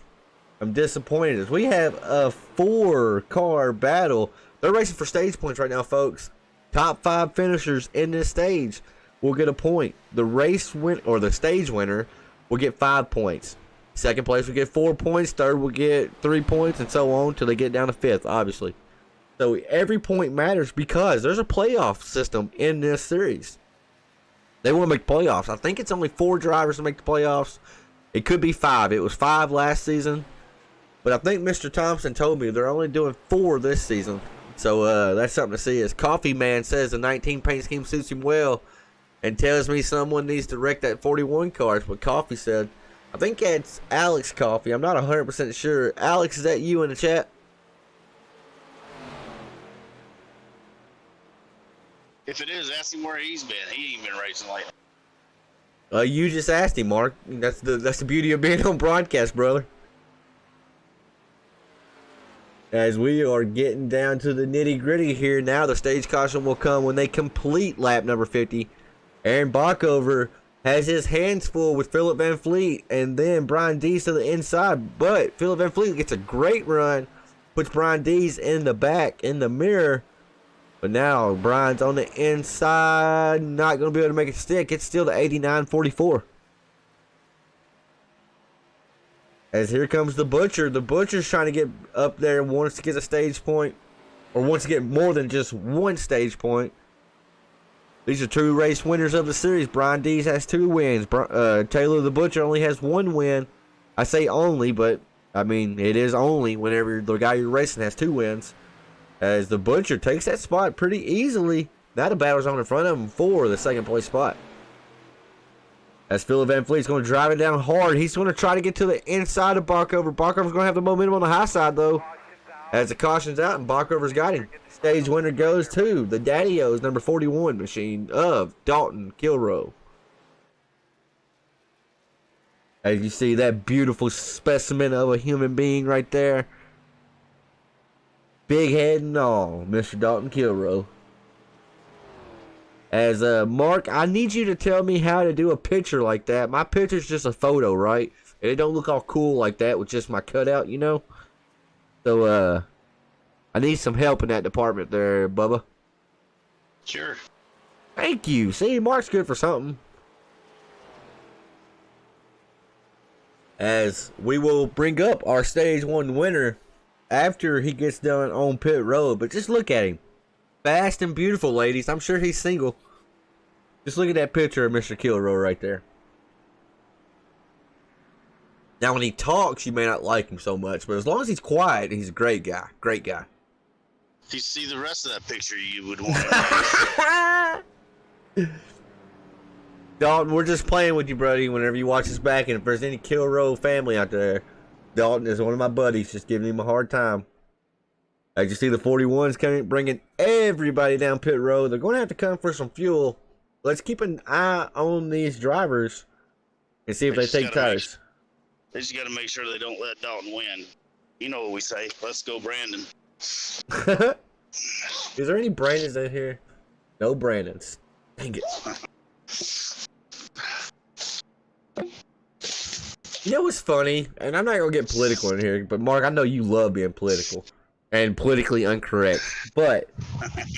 I'm disappointed. As we have a 4-car battle. They're racing for stage points right now, folks. Top 5 finishers in this stage will get a point. The stage winner will get 5 points. Second place will get 4 points. Third will get 3 points, and so on till they get down to 5th, obviously. So every point matters because there's a playoff system in this series. They want to make playoffs. I think it's only 4 drivers to make the playoffs. It could be 5. It was 5 last season. But I think Mr. Thompson told me they're only doing 4 this season. So that's something to see. As Coffee Man says the 19 paint scheme suits him well and tells me someone needs to wreck that 41 car. That's what Coffee said. I think that's Alex Coffee. I'm not 100% sure. Alex, is that you in the chat? If it is, ask him where he's been. He ain't been racing lately. You just asked him, Mark. That's the beauty of being on broadcast, brother. As we are getting down to the nitty gritty here now, the stage caution will come when they complete lap number 50. Aaron Bockover has his hands full with Philip Van Fleet, and then Brian Dees to the inside. But Philip Van Fleet gets a great run, puts Brian Dees in the back, in the mirror. But now Brian's on the inside, not going to be able to make it stick. It's still the 89.44. As here comes the Butcher. The Butcher's trying to get up there and wants to get a stage point, or wants to get more than just one stage point. These are two race winners of the series. Brian Dees has 2 wins. Taylor the Butcher only has 1 win. I say only, but I mean it is only whenever the guy you're racing has 2 wins. As the Butcher takes that spot pretty easily. Now the battle's on in front of him for the second place spot. As Philip Van Fleet's going to drive it down hard. He's going to try to get to the inside of Bockover. Bockover's going to have the momentum on the high side, though. As the caution's out, and Bockover's got him. Stage winner goes to the Daddy-O's number 41 machine of Dalton Kilroe. As you see that beautiful specimen of a human being right there. Big head and all, Mr. Dalton Kilroe. As Mark, I need you to tell me how to do a picture like that. My picture's just a photo, right? And it don't look all cool like that with just my cutout, you know? So, I need some help in that department there, Bubba. Sure. Thank you. See, Mark's good for something. As we will bring up our stage 1 winner after he gets done on pit road. But just look at him. Fast and beautiful, ladies. I'm sure he's single. Just look at that picture of Mr. Kilroe right there. Now, when he talks, you may not like him so much, but as long as he's quiet, he's a great guy. Great guy. If you see the rest of that picture, you would want to. Dalton, we're just playing with you, buddy, whenever you watch us back. And if there's any Kilroe family out there, Dalton is one of my buddies, just giving him a hard time. As you see the 41s coming, bringing everybody down pit road. They're going to have to come for some fuel. Let's keep an eye on these drivers and see if they take tires. They just got to make sure they don't let Dalton win. You know what we say. Let's go, Brandon. Is there any Brandons in here? No Brandons. Dang it. You know what's funny? And I'm not going to get political in here, but Mark, I know you love being political and politically incorrect. But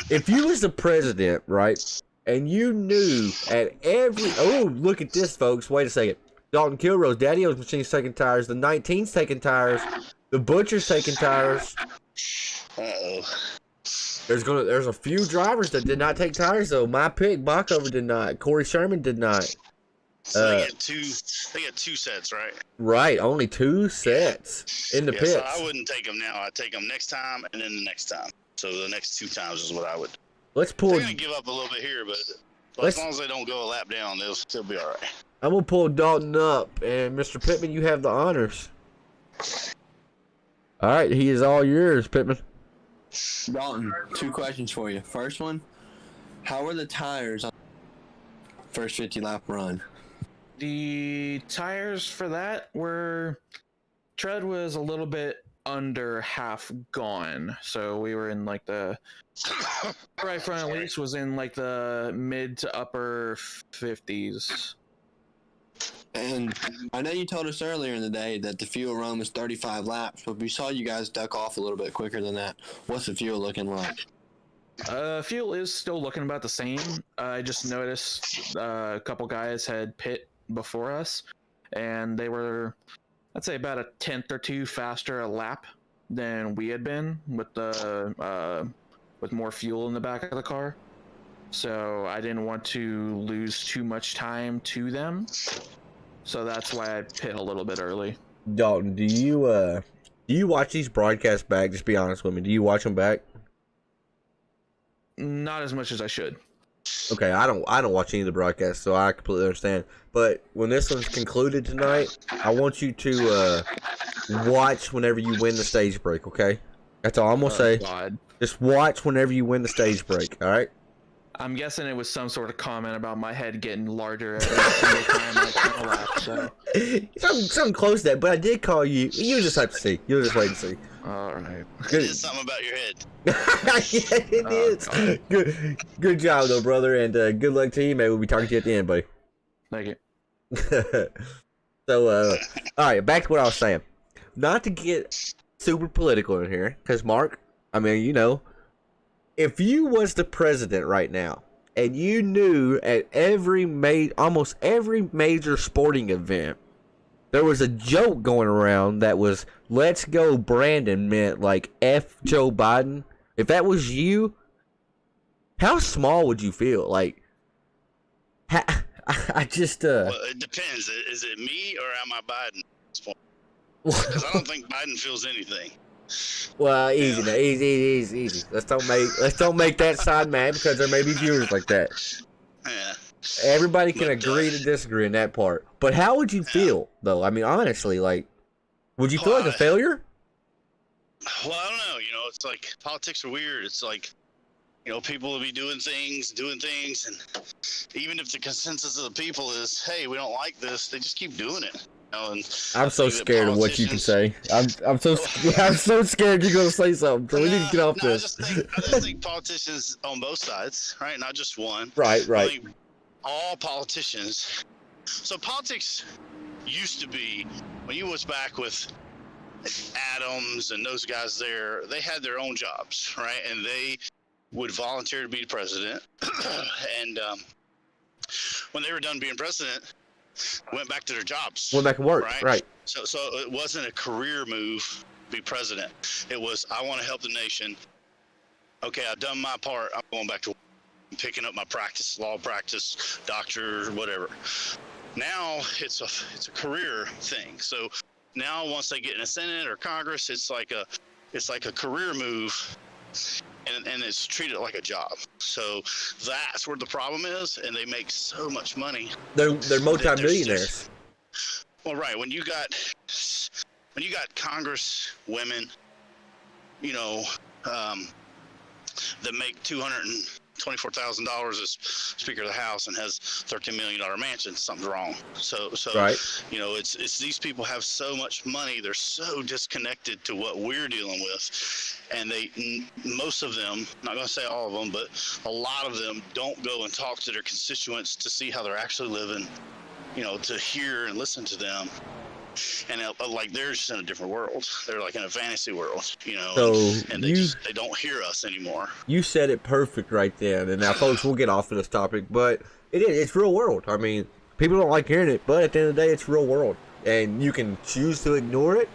if you was the president, right, and you knew at every... Oh, look at this, folks. Wait a second. Dalton Kilroe's Daddy-O's machine's taking tires. The 19's taking tires. The Butcher's taking tires. Uh-oh. There's a few drivers that did not take tires, though. My pick, Bockover, did not. Corey Sherman did not. So they get two sets, right? Right, only 2 sets in the pits. So I wouldn't take them now. I'd take them next time and then the next time. So the next 2 times is what I would. Let's pull. They're gonna give up a little bit here, but as long as they don't go a lap down, they'll still be all right. I'm gonna pull Dalton up, and Mr. Pittman, you have the honors. All right, he is all yours, Pittman. Dalton, 2 questions for you. First one, how were the tires on the first 50 lap run? The tires for that were, tread was a little bit under half gone, so we were in like the right front at least was in like the mid to upper 50s. And I know you told us earlier in the day that the fuel run was 35 laps, but we saw you guys duck off a little bit quicker than that. What's the fuel looking like? Fuel is still looking about the same. I just noticed a couple guys had pit before us, and they were, I'd say, about a tenth or 2 faster a lap than we had been with the with more fuel in the back of the car. So I didn't want to lose too much time to them. So that's why I pit a little bit early. Dalton, do you watch these broadcasts back? Just be honest with me. Do you watch them back? Not as much as I should. Okay, I don't watch any of the broadcasts, so I completely understand. But when this one's concluded tonight, I want you to watch whenever you win the stage break, okay? That's all I'm gonna say. God. Just watch whenever you win the stage break, all right? I'm guessing it was some sort of comment about my head getting larger every single time I turn a lap. So something close to that, but I did call you. You'll just have to see. You'll just wait and see. all right. It is something about your head. Yeah, it is. Good job, though, brother, and good luck to you, man. We'll be talking to you at the end, buddy. Thank you. So, all right, back to what I was saying. Not to get super political in here, because Mark, I mean, you know, if you was the president right now, and you knew at almost every major sporting event, there was a joke going around that was "Let's go Brandon" meant like F Joe Biden. If that was you, how small would you feel? Like, I just Well, it depends. Is it me or am I Biden? Because I don't think Biden feels anything. Well, easy now, easy. Let's don't make that side mad, because there may be viewers like that. Yeah. Everybody can agree to disagree in that part. But how would you feel though? I mean, honestly, like, would you feel like a failure? Well, I don't know. You know, it's like politics are weird. It's like, you know, people will be doing things, and even if the consensus of the people is, hey, we don't like this, they just keep doing it. You know, and I'm so scared of what you can say. I'm so scared you're gonna say something. So we need to get off this. I just think politicians on both sides, right? Not just one. Right. I think all politicians. So politics used to be, when you was back with Adams and those guys there, they had their own jobs, right? And they would volunteer to be the president. And when they were done being president, went back to their jobs. Went back and work, right. So it wasn't a career move to be president. It was, I want to help the nation. Okay, I've done my part. I'm going back to work. I'm picking up my practice, law practice, doctor, whatever. Now it's a career thing. So now once they get in the Senate or Congress, it's like a career move. And it's treated like a job. So that's where the problem is, and they make so much money. They're multimillionaires. Well, right. When you got Congress women, you know, that make $224,000 as Speaker of the House and has $13 million mansion, something's wrong. So right. You know, it's these people have so much money, they're so disconnected to what we're dealing with. And most of them, not going to say all of them, but a lot of them don't go and talk to their constituents to see how they're actually living, you know, to hear and listen to them. And like they're just in a different world. They're like in a fantasy world, you know. So and they don't hear us anymore. You said it perfect right then. And now, folks, we'll get off of this topic, but it's real world. I mean, people don't like hearing it, but at the end of the day, it's real world, and you can choose to ignore it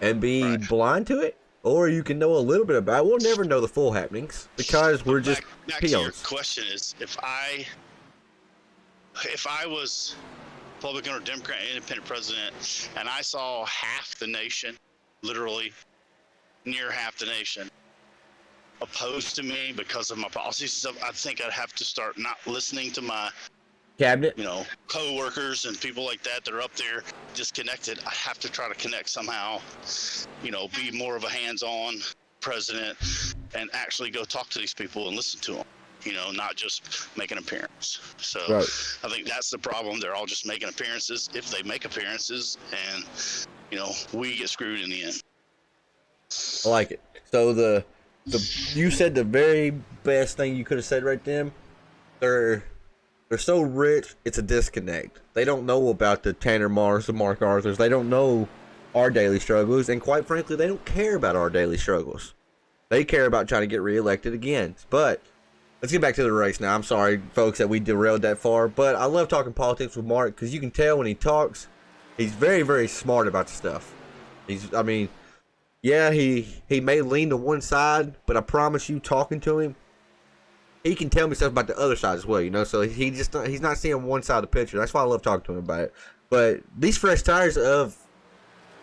and be blind to it, or you can know a little bit about it. We'll never know the full happenings because we're just back peons. To your question is, if I was Republican or Democrat independent president and I saw half the nation, literally near half the nation, opposed to me because of my policies and stuff, I think I'd have to start not listening to my cabinet, you know, co-workers and people like that are up there disconnected. I have to try to connect somehow, you know, be more of a hands-on president and actually go talk to these people and listen to them, you know, not just make an appearance. So right. I think that's the problem. They're all just making appearances if they make appearances, and, you know, we get screwed in the end. I like it. So you said the very best thing you could have said right then. They're so rich, it's a disconnect. They don't know about the Tanner Mars, the Mark Arthurs. They don't know our daily struggles, and quite frankly, they don't care about our daily struggles. They care about trying to get reelected again. But let's get back to the race now. I'm sorry, folks, that we derailed that far, but I love talking politics with Mark because you can tell when he talks, he's very, very smart about the stuff. Yeah, he may lean to one side, but I promise you, talking to him, he can tell me stuff about the other side as well, you know. So he's not seeing one side of the picture. That's why I love talking to him about it. But these fresh tires of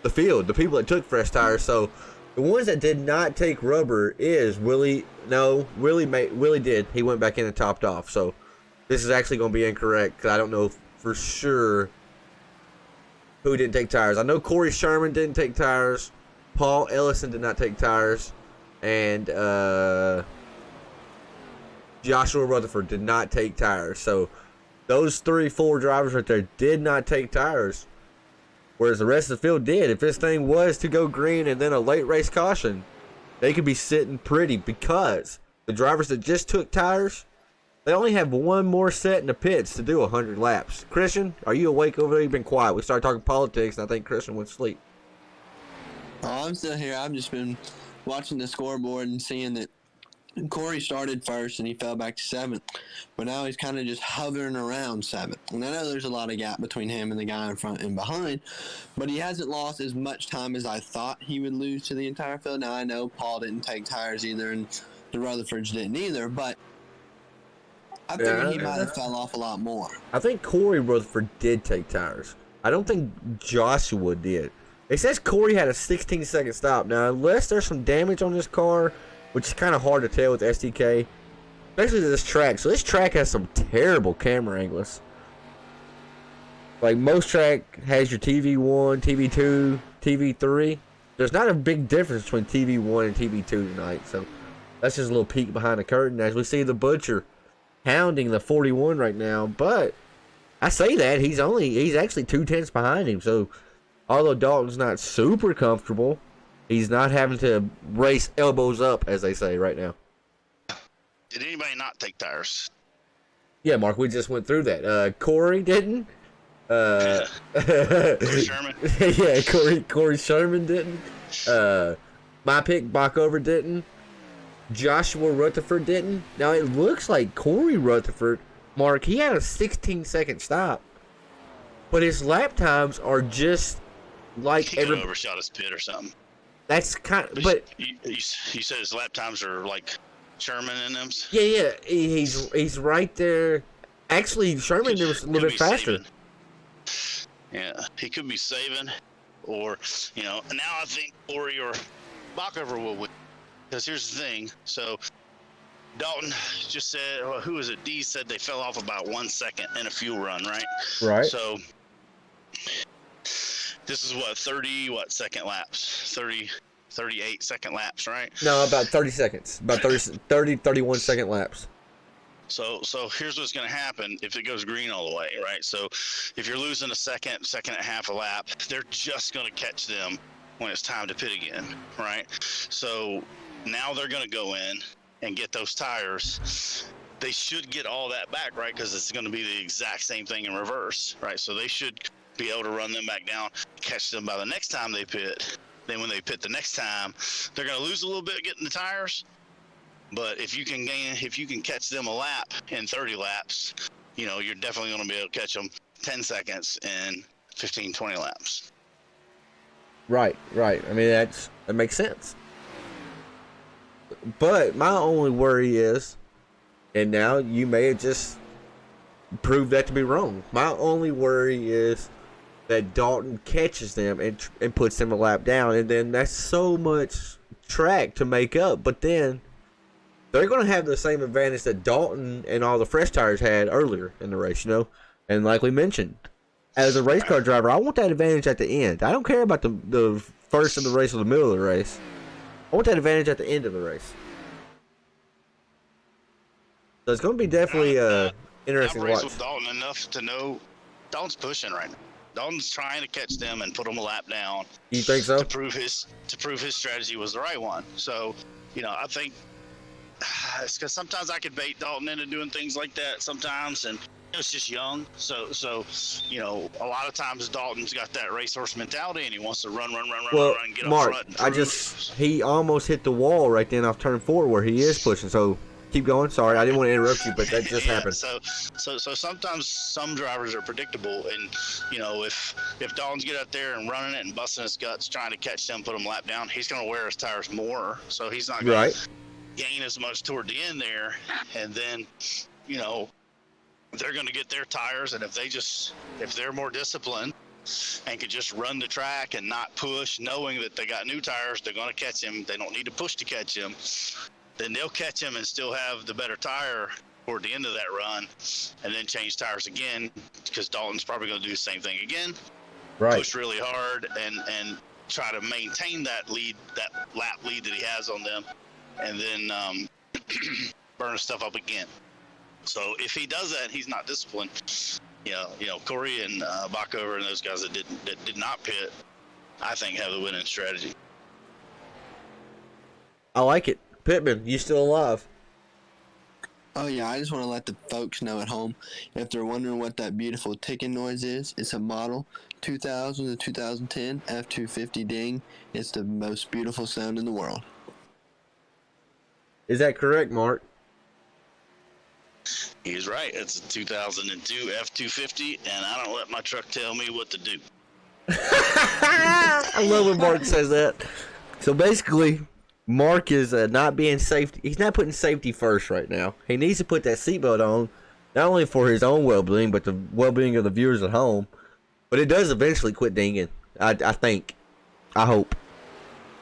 the field, the people that took fresh tires, so the ones that did not take rubber is Willie. No, Willie did. He went back in and topped off. So this is actually going to be incorrect because I don't know for sure who didn't take tires. I know Corey Sherman didn't take tires. Paul Ellison did not take tires, and Joshua Rutherford did not take tires. So those 3-4 drivers right there did not take tires, whereas the rest of the field did. If this thing was to go green and then a late race caution, they could be sitting pretty, because the drivers that just took tires, they only have one more set in the pits to do 100 laps. Christian, are you awake over there? You've been quiet. We started talking politics, and I think Christian went to sleep. Oh, I'm still here. I've just been watching the scoreboard and seeing that Corey started first and he fell back to 7th, but now he's kind of just hovering around 7th. And I know there's a lot of gap between him and the guy in front and behind, but he hasn't lost as much time as I thought he would lose to the entire field. Now I know Paul didn't take tires either, and the Rutherfords didn't either, but I figured he might have fell off a lot more. I think Corey Rutherford did take tires. I don't think Joshua did. It says Corey had a 16-second stop. Now, unless there's some damage on this car, which is kind of hard to tell with SDK, especially this track. So this track has some terrible camera angles. Like, most track has your TV1, TV2, TV3. There's not a big difference between TV1 and TV2 tonight. So that's just a little peek behind the curtain as we see the Butcher hounding the 41 right now. But I say that he's actually 2/10 behind him. So although Dalton's not super comfortable, he's not having to race elbows up, as they say right now. Did anybody not take tires? Yeah, Mark, we just went through that. Corey didn't. Corey Sherman. Yeah, Corey Sherman didn't. My pick, Backover didn't. Joshua Rutherford didn't. Now, it looks like Corey Rutherford, Mark, he had a 16-second stop. But his lap times are just like... He could have overshot his pit or something. That's kind of... But you said his lap times are like Sherman and them? Yeah. He's right there. Actually, Sherman was a little bit faster. Saving. Yeah, he could be saving. Or, now I think Corey or Backover will win. Because here's the thing. So, Dalton just said, who was it? D said they fell off about 1 second in a fuel run, right? Right. So, this is what, second laps? 38 second laps, right? No, about 30 seconds. About 31 second laps. So here's what's going to happen if it goes green all the way, right? So if you're losing a second and a half a lap, they're just going to catch them when it's time to pit again, right? So now they're going to go in and get those tires. They should get all that back, right? Because it's going to be the exact same thing in reverse, right? So they should be able to run them back down, catch them by the next time they pit. Then when they pit the next time, they're going to lose a little bit getting the tires. But if you can catch them a lap in 30 laps, you're definitely going to be able to catch them 10 seconds in 15, 20 laps. Right. I mean, that makes sense. But my only worry is, and now you may have just proved that to be wrong. My only worry is that Dalton catches them and puts them a lap down, and then that's so much track to make up. But then they're going to have the same advantage that Dalton and all the fresh tires had earlier in the race, And like we mentioned, as a race car driver, I want that advantage at the end. I don't care about the first of the race or the middle of the race. I want that advantage at the end of the race. So it's going to be definitely interesting to watch. With Dalton enough to know Dalton's pushing right now. Dalton's trying to catch them and put them a lap down. You think so? To prove his strategy was the right one. So, I think it's because sometimes I could bait Dalton into doing things like that sometimes, and it's just young. So a lot of times Dalton's got that racehorse mentality, and he wants to run, get Mark, up front. He almost hit the wall right then off turn 4 where he is pushing. So keep going. Sorry, I didn't want to interrupt you, but that just happened. So sometimes some drivers are predictable, and if Dalton's get out there and running it and busting his guts trying to catch them, put them lap down, he's going to wear his tires more. So he's not going to gain as much toward the end there, and then they're going to get their tires, and if they're more disciplined and could just run the track and not push, knowing that they got new tires, they're going to catch him. They don't need to push to catch him. Then they'll catch him and still have the better tire toward the end of that run, and then change tires again, because Dalton's probably going to do the same thing again. Right. Push really hard and try to maintain that lap lead that he has on them. And then burning stuff up again. So if he does that, he's not disciplined. Corey and Backover and those guys that did not pit, I think have the winning strategy. I like it. Pittman, you still alive? Oh yeah, I just want to let the folks know at home, if they're wondering what that beautiful ticking noise is, it's a model 2000 to 2010 F250 ding. It's the most beautiful sound in the world. Is that correct, Mark? He's right. It's a 2002 F250, and I don't let my truck tell me what to do. I love when Mark says that. So basically, Mark is not being safety. He's not putting safety first right now. He needs to put that seatbelt on, not only for his own well-being, but the well-being of the viewers at home. But it does eventually quit dinging. I think. I hope.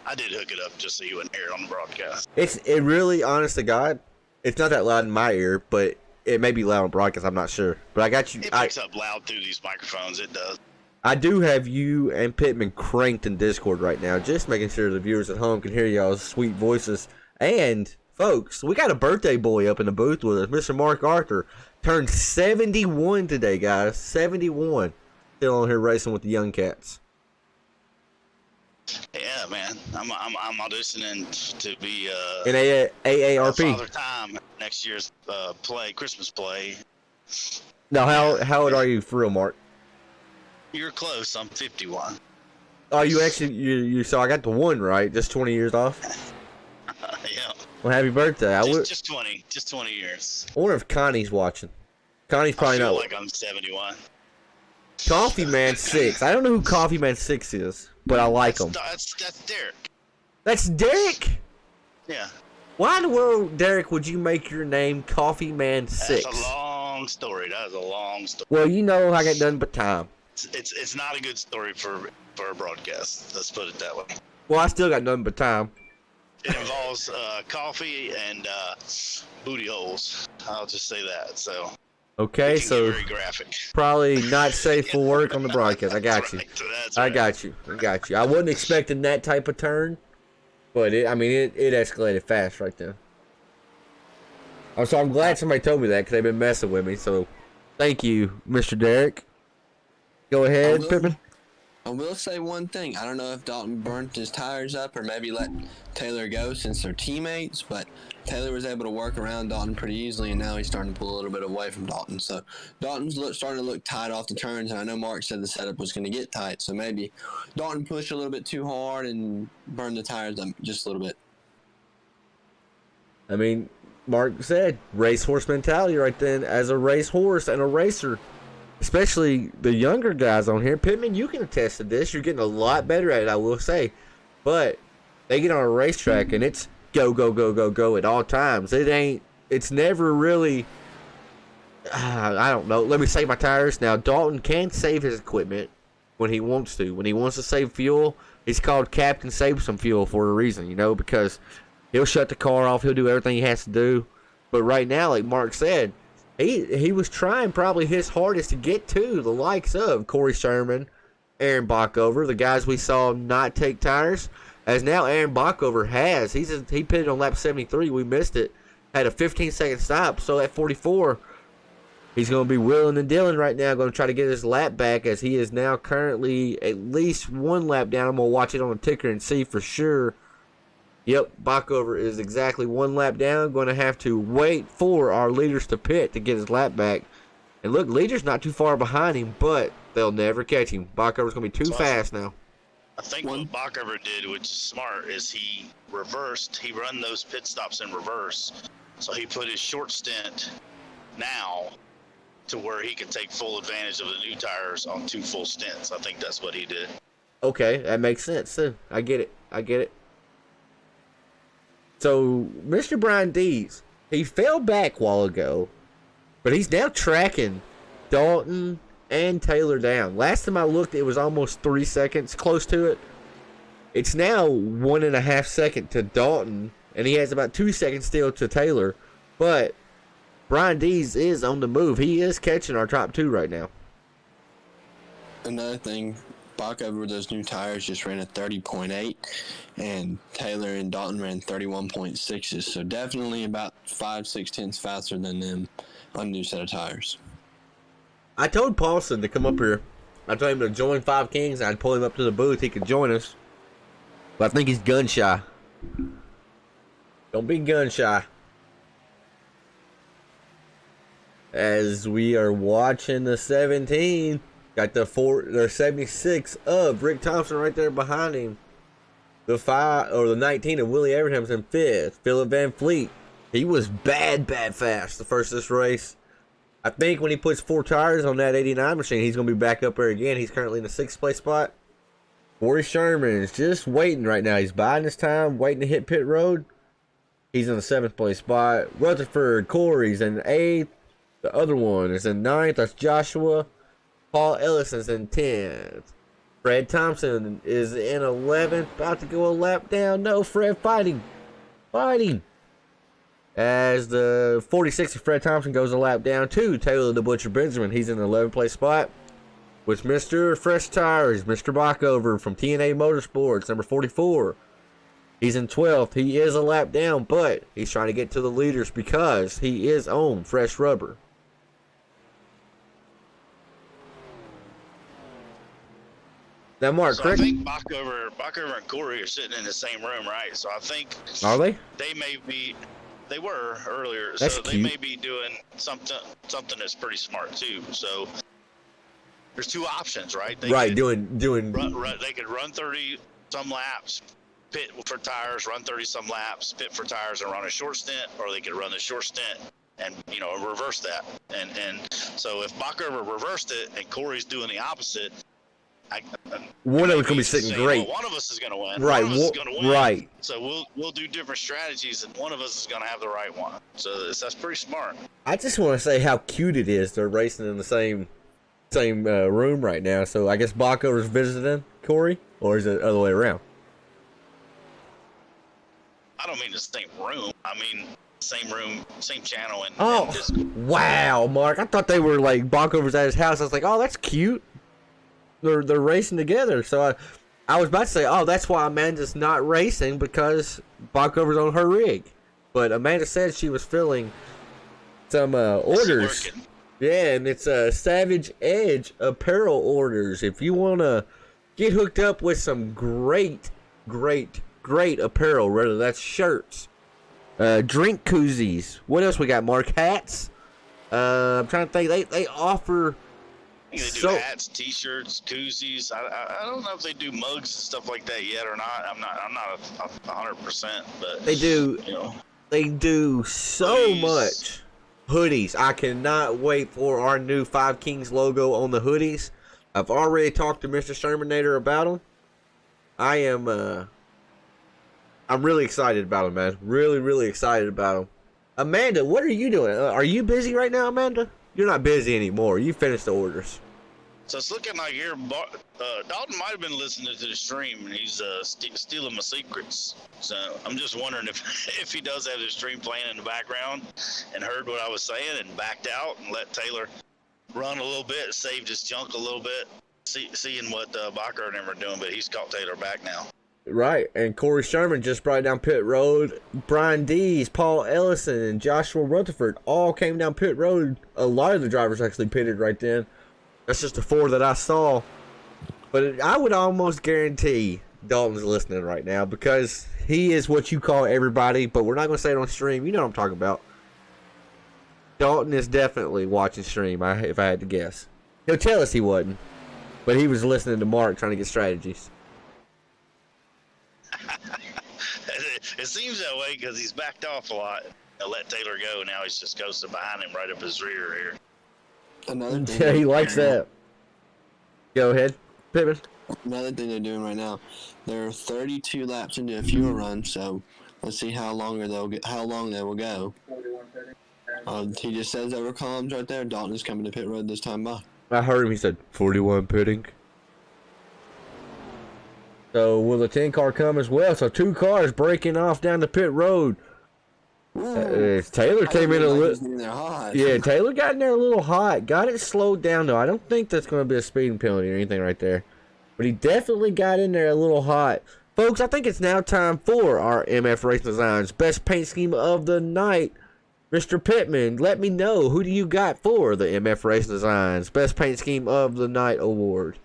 I did hook it up just so you wouldn't hear it on the broadcast. It really, honest to God, it's not that loud in my ear, but it may be loud on broadcast. I'm not sure. But I got you. It picks up loud through these microphones. It does. I do have you and Pittman cranked in Discord right now, just making sure the viewers at home can hear y'all's sweet voices. And, folks, we got a birthday boy up in the booth with us. Mr. Mark Arthur turned 71 today, guys. 71. Still on here racing with the young cats. Yeah, man. I'm auditioning to be In AARP. Father Time next year's Christmas play. Now, how old are you for real, Mark? You're close. I'm 51. Oh, you actually, you so I got the one right, just 20 years off. Yeah. Well, happy birthday. Just 20 years. I wonder if Connie's watching. Connie's I probably feel not. like I'm 71. Coffee Man 6. I don't know who Coffee Man 6 is, but I like him. That's Derek. That's Derek? Yeah. Why in the world, Derek, would you make your name Coffee Man 6? That's a long story. That is a long story. Well, you know I got nothing but time. It's not a good story for a broadcast. Let's put it that way. Well, I still got nothing but time. It involves coffee and booty holes. I'll just say that. So. Okay, so very graphic. Probably not safe for work on the broadcast. I got you. That's I right. got you. I wasn't expecting that type of turn, but it escalated fast right there. So I'm glad somebody told me that because they've been messing with me. So thank you, Mr. Derek. Go ahead, Pippin. I will say one thing. I don't know if Dalton burnt his tires up or maybe let Taylor go since they're teammates, but Taylor was able to work around Dalton pretty easily, and now he's starting to pull a little bit away from Dalton. So Dalton's starting to look tight off the turns, and I know Mark said the setup was going to get tight, so maybe Dalton pushed a little bit too hard and burned the tires up just a little bit. I mean, Mark said racehorse mentality right then. As a racehorse and a racer, especially the younger guys on here, Pittman, you can attest to this. You're getting a lot better at it, I will say. But they get on a racetrack and it's go, go, go, go, go at all times. It's never really, I don't know. Let me save my tires. Now, Dalton can save his equipment when he wants to. When he wants to save fuel, he's called Captain Save Some Fuel for a reason, because he'll shut the car off. He'll do everything he has to do. But right now, like Mark said, He was trying probably his hardest to get to the likes of Corey Sherman, Aaron Backover, the guys we saw not take tires. As now Aaron Backover has. He pitted on lap 73. We missed it. Had a 15-second stop. So at 44, he's going to be wheeling and dealing right now. Going to try to get his lap back as he is now currently at least one lap down. I'm going to watch it on the ticker and see for sure. Yep, Backover is exactly one lap down. Going to have to wait for our leaders to pit to get his lap back. And look, leader's not too far behind him, but they'll never catch him. Backover's going to be too fast now. I think what Backover did, which is smart, is he reversed. He run those pit stops in reverse. So he put his short stint now to where he can take full advantage of the new tires on 2 full stints. I think that's what he did. Okay, that makes sense too. I get it. So, Mr. Brian Dees, he fell back a while ago, but he's now tracking Dalton and Taylor down. Last time I looked, it was almost 3 seconds, close to it. It's now 1.5 seconds to Dalton, and he has about 2 seconds still to Taylor. But Brian Dees is on the move. He is catching our top 2 right now. Another thing, Bacover with those new tires just ran a 30.8, and Taylor and Dalton ran 31.6s. So definitely about 5-6 tenths faster than them on a new set of tires. I told Paulson to come up here. I told him to join Five Kings. I'd pull him up to the booth. He could join us. But I think he's gun shy. Don't be gun shy. As we are watching the 17, got the 76 of Rick Thompson right there behind him. The 19 of Willie Abrahams in 5th. Philip Van Fleet. He was bad fast the first of this race. I think when he puts 4 tires on that 89 machine, he's going to be back up there again. He's currently in the 6th place spot. Corey Sherman is just waiting right now. He's biding his time, waiting to hit pit road. He's in the 7th place spot. Rutherford, Corey's in 8th. The other one is in 9th. That's Joshua. Paul Ellison's in 10th. Fred Thompson is in 11th. About to go a lap down. No, Fred fighting. As the 46 of Fred Thompson goes a lap down to Taylor the Butcher Benjamin. He's in the 11th place spot. With Mr. Fresh Tires, Mr. Bacover from TNA Motorsports, number 44. He's in 12th. He is a lap down, but he's trying to get to the leaders because he is on fresh rubber. Now, Mark, So correct? I think Bacover and Corey are sitting in the same room, right? So I think Are they? they were earlier. That's so they cute. may be doing something that's pretty smart too. So there's 2 options, right? They Right, could doing. they could run 30 some laps, pit for tires, run 30 some laps, pit for tires, and run a short stint, or they could run the short stint and reverse that. And so if Bacover reversed it and Corey's doing the opposite, One of them's gonna be sitting saying, great. well, one of us is going to win. Right, One of us is going to win. right. So we'll do different strategies, and one of us is going to have the right one. So that's pretty smart. I just want to say how cute it is. They're racing in the same room right now. So I guess Bacover's visiting Corey, or is it the other way around? I don't mean the same room. I mean same room, same channel, and Oh, Discord. wow, Mark! I thought they were like Bacover's at his house. I was like, oh, that's cute. They're racing together. So I was about to say, oh, that's why Amanda's not racing, because Bacover's on her rig. But Amanda said she was filling some orders. Working. Yeah, and it's Savage Edge apparel orders. If you want to get hooked up with some great apparel, whether that's shirts, drink koozies. What else we got, Mark? Hats? I'm trying to think. They offer... I think they do hats, T-shirts, koozies. I don't know if they do mugs and stuff like that yet or not. I'm not 100%, but They do. They do so Hoodies. much. Hoodies. I cannot wait for our new Five Kings logo on the hoodies. I've already talked to Mr. Shermanator about them. I'm really excited about them, man. Really excited about them. Amanda, what are you doing? Are you busy right now, Amanda? You're not busy anymore. You finished the orders. So it's looking like here, Dalton might have been listening to the stream, and he's stealing my secrets. So I'm just wondering if he does have the stream playing in the background and heard what I was saying and backed out and let Taylor run a little bit, saved his junk a little bit, seeing what Bacover and them are doing, but he's caught Taylor back now. Right, and Corey Sherman just brought down pit road. Brian Dees, Paul Ellison, and Joshua Rutherford all came down pit road. A lot of the drivers actually pitted right then. That's just the 4 that I saw. But I would almost guarantee Dalton's listening right now, because he is what you call everybody, but we're not going to say it on stream. You know what I'm talking about. Dalton is definitely watching stream, if I had to guess. He'll tell us he wasn't, but he was listening to Mark trying to get strategies. It seems that way because he's backed off a lot. I let Taylor go. Now he's just coasting behind him right up his rear here. Another thing Yeah, he likes that. Go ahead, Pittman. Another thing they're doing right now, they're 32 laps into a fuel run, so let's see how long they will go. He just says over columns right there. Dalton is coming to pit road this time by. I heard him. He said 41 pitting. So will the 10 car come as well? So 2 cars breaking off down the pit road. Taylor came in a little. Yeah, Taylor got in there a little hot. Got it slowed down though. I don't think that's going to be a speeding penalty or anything right there. but he definitely got in there a little hot. Folks, I think it's now time for our MF Racing Designs Best Paint Scheme of the Night. Mr. Pittman, let me know, who do you got for the MF Racing Designs Best Paint Scheme of the Night award?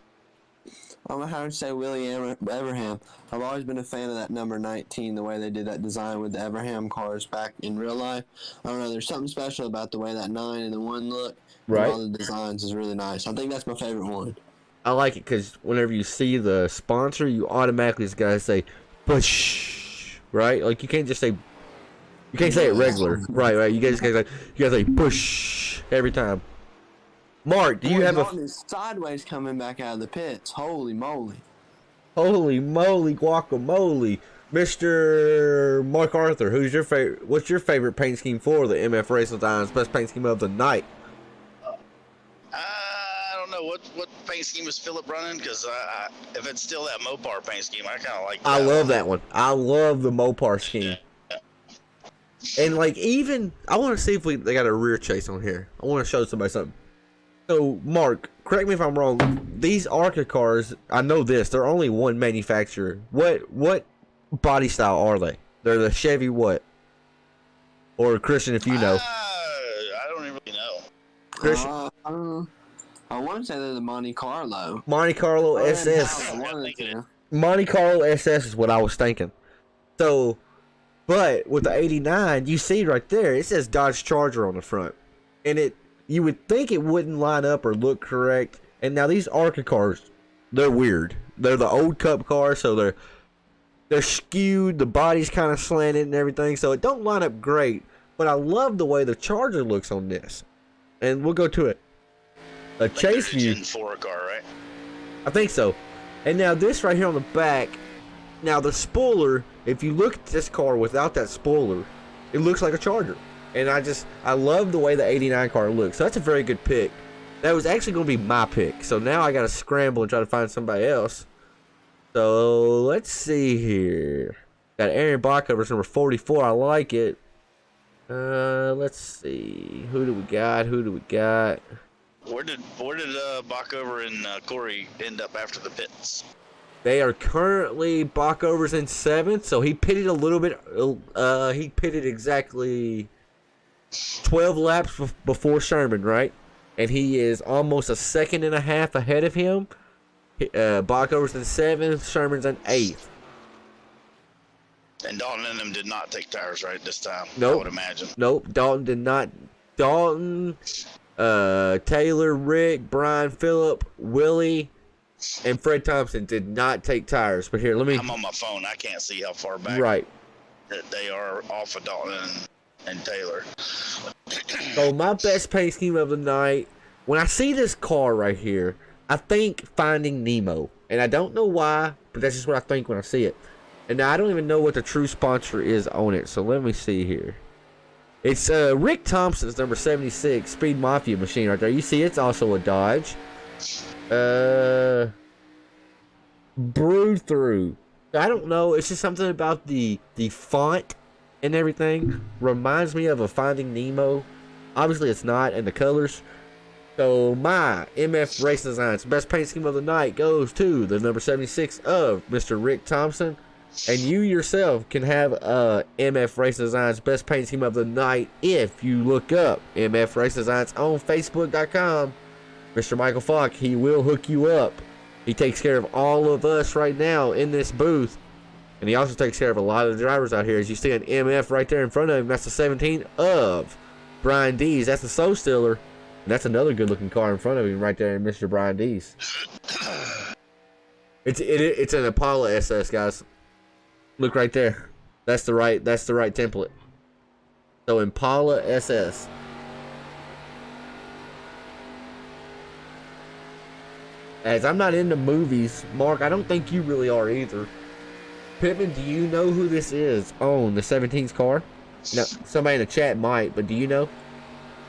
I'm going to have to say Willie Everham. I've always been a fan of that number 19, the way they did that design with the Everham cars back in real life. I don't know, there's something special about the way that 9 and the 1 look. Right. All the designs is really nice. I think that's my favorite one. I like it because whenever you see the sponsor, you automatically just gotta say, push, right? Like, you can't just say, you can't say it regular. Right. You gotta say, push, every time. Mark, do you have a... sideways coming back out of the pits. Holy moly. Holy moly guacamole. Mr. Mark Arthur, what's your favorite paint scheme for the MF Racing Designs Best Paint Scheme of the Night? I don't know what paint scheme is Philip running, because if it's still that Mopar paint scheme, I kind of like that. I love that one. I love the Mopar scheme. Yeah. And like, even I want to see if they got a rear chase on here. I want to show somebody something. So, Mark, correct me if I'm wrong. These ARCA cars, I know this, they're only one manufacturer. What body style are they? They're the Chevy what? Or Christian, if you know. I don't really know. Christian? I want to say they're the Monte Carlo. Monte Carlo SS. Monte Carlo SS is what I was thinking. So, but with the 89, you see right there, it says Dodge Charger on the front. And you would think it wouldn't line up or look correct. And now these ARCA cars, they're weird. They're the old Cup cars, so they're skewed. The body's kind of slanted and everything, so it don't line up great. But I love the way the Charger looks on this. And we'll go to it. A chase view. Gen 4 car, right? I think so. And now this right here on the back. Now the spoiler, if you look at this car without that spoiler, it looks like a Charger. And I love the way the 89 car looks. So that's a very good pick. That was actually going to be my pick. So now I got to scramble and try to find somebody else. So let's see here. Got Aaron Bockover's number 44. I like it. Let's see. Who do we got? Where did Bockover and Corey end up after the pits? They are currently Bockover's in 7th. So he pitted a little bit. He pitted exactly 12 laps before Sherman, right? And he is almost a second and a half ahead of him. Bockover's in 7th, Sherman's in 8th. And Dalton and them did not take tires right this time. Nope. I would imagine. Nope, Dalton did not. Dalton, Taylor, Rick, Brian, Phillip, Willie, and Fred Thompson did not take tires. But here, I'm on my phone. I can't see how far back they are off of Dalton and Taylor. So my best paint scheme of the night, when I see this car right here, I think Finding Nemo. And I don't know why, but that's just what I think when I see it. And now I don't even know what the true sponsor is on it. So let me see here. It's Rick Thompson's number 76 Speed Mafia machine right there. You see it's also a Dodge. Brew Through. I don't know. It's just something about the font and everything reminds me of a Finding Nemo. Obviously it's not, and the colors. So my MF Racing Designs Best Paint Scheme of the Night goes to the number 76 of Mr. Rick Thompson. And you yourself can have MF Racing Designs Best Paint Scheme of the Night if you look up MF Racing Designs on Facebook.com. Mr. Michael Falk, he will hook you up. He takes care of all of us right now in this booth. And he also takes care of a lot of the drivers out here. As you see an MF right there in front of him, that's the 17 of Brian Dees. That's the Soul Stealer. And that's another good looking car in front of him right there, Mr. Brian Dees. It's an Impala SS, guys. Look right there. That's the right template. So Impala SS. As I'm not into movies, Mark, I don't think you really are either. Pittman, do you know who this is on the 17's car? No, somebody in the chat might, but do you know?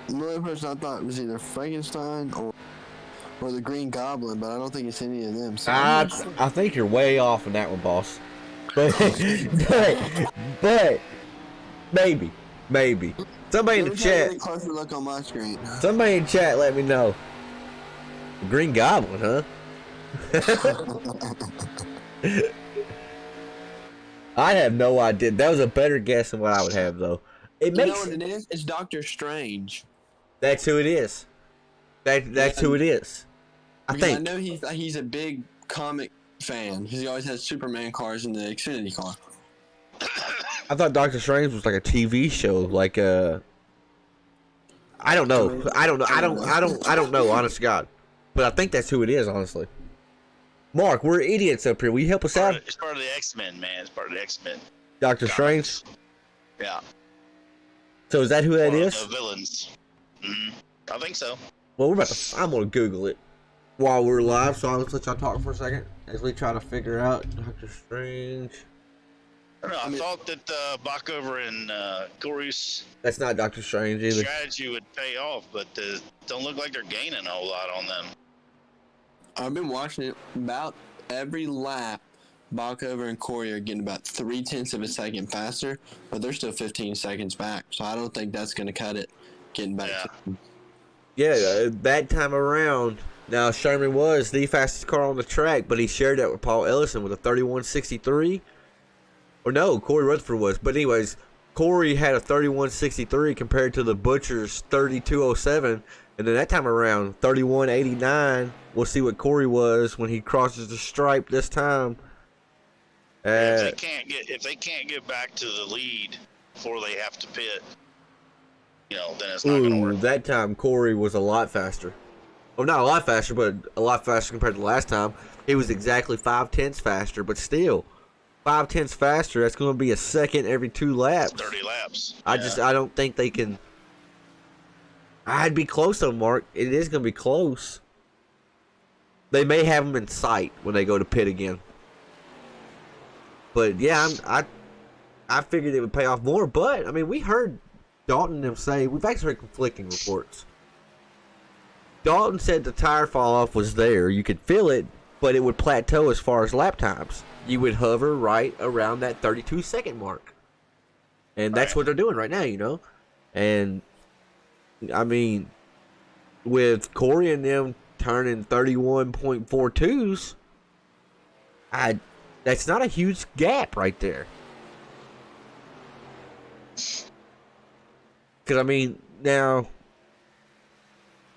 The only person I thought was either Frankenstein or the Green Goblin, but I don't think it's any of them. So I think you're way off on that one, boss. But maybe. Somebody in the chat. Closer look on my screen. Somebody in chat, let me know. Green Goblin, huh? I have no idea. That was a better guess than what I would have, though. It You know makes what it is? It's Doctor Strange. that's who it is. That's Yeah. who it is. I Because I think. know he's a big comic fan because he always has Superman cars in the Xfinity car. I thought Doctor Strange was like a TV show, like I don't know. I don't know. Honest to God, but I think that's who it is. Honestly, Mark, we're idiots up here. Will you help us out? It's part of the X-Men, man. It's part of the X-Men. Doctor Strange. Yeah. So is that who that One of is? the villains. I think so. Well, I'm gonna Google it while we're live. So I'll let y'all talk for a second as we try to figure out Doctor Strange. I don't know. I thought that Bachover and Corey's That's not Doctor Strange either. strategy would pay off, but don't look like they're gaining a whole lot on them. I've been watching it about every lap. Bachover and Corey are getting about 0.3 of a second faster, but they're still 15 seconds back. So I don't think that's going to cut it. Getting back. Yeah, that time around. Now Sherman was the fastest car on the track, but he shared that with Paul Ellison with a 31.63. Or no, Corey Rutherford was. But anyways, Corey had a 31.63 compared to the Butcher's 32.07. And then that time around, 31.89. We'll see what Corey was when he crosses the stripe this time. If they can't get back to the lead before they have to pit, then it's not going to work. That time Corey was a lot faster. Well, not a lot faster, but a lot faster compared to the last time. He was exactly 0.5 faster, but still. 0.5 faster, that's going to be a second every 2 laps. 30 laps. I don't think they can. I'd be close though, Mark. It is going to be close. They may have them in sight when they go to pit again. But yeah, I figured it would pay off more. But I mean, we heard Dalton and them say, we've actually heard conflicting reports. Dalton said the tire fall off was there. You could feel it, but it would plateau as far as lap times. You would hover right around that 32-second mark. And that's what they're doing right now, And, I mean, with Corey and them turning 31.42s, that's not a huge gap right there. Because, I mean, now,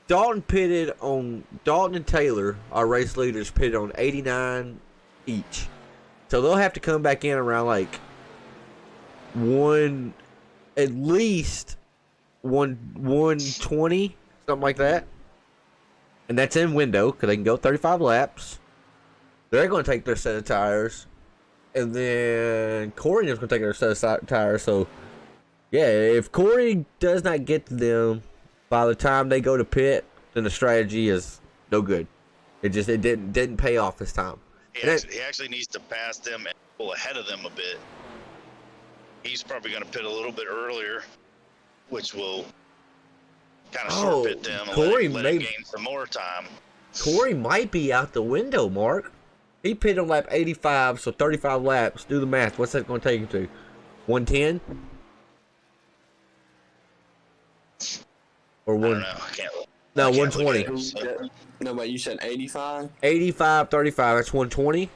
Dalton and Taylor, our race leaders, pitted on 89 each. So they'll have to come back in around at least 120, something like that. And that's in window because they can go 35 laps. They're going to take their set of tires. And then Corey is going to take their set of tires. So, yeah, if Corey does not get to them by the time they go to pit, then the strategy is no good. It didn't pay off this time. He actually needs to pass them and pull ahead of them a bit. He's probably going to pit a little bit earlier, which will kind of short pit them and let him gain some more time. Corey might be out the window, Mark. He pitted on lap 85, so 35 laps. Do the math. What's that going to take him to? 110? Or I don't know. I can't. No, I can't 120. No, but you said 85? 85, 35. That's 120.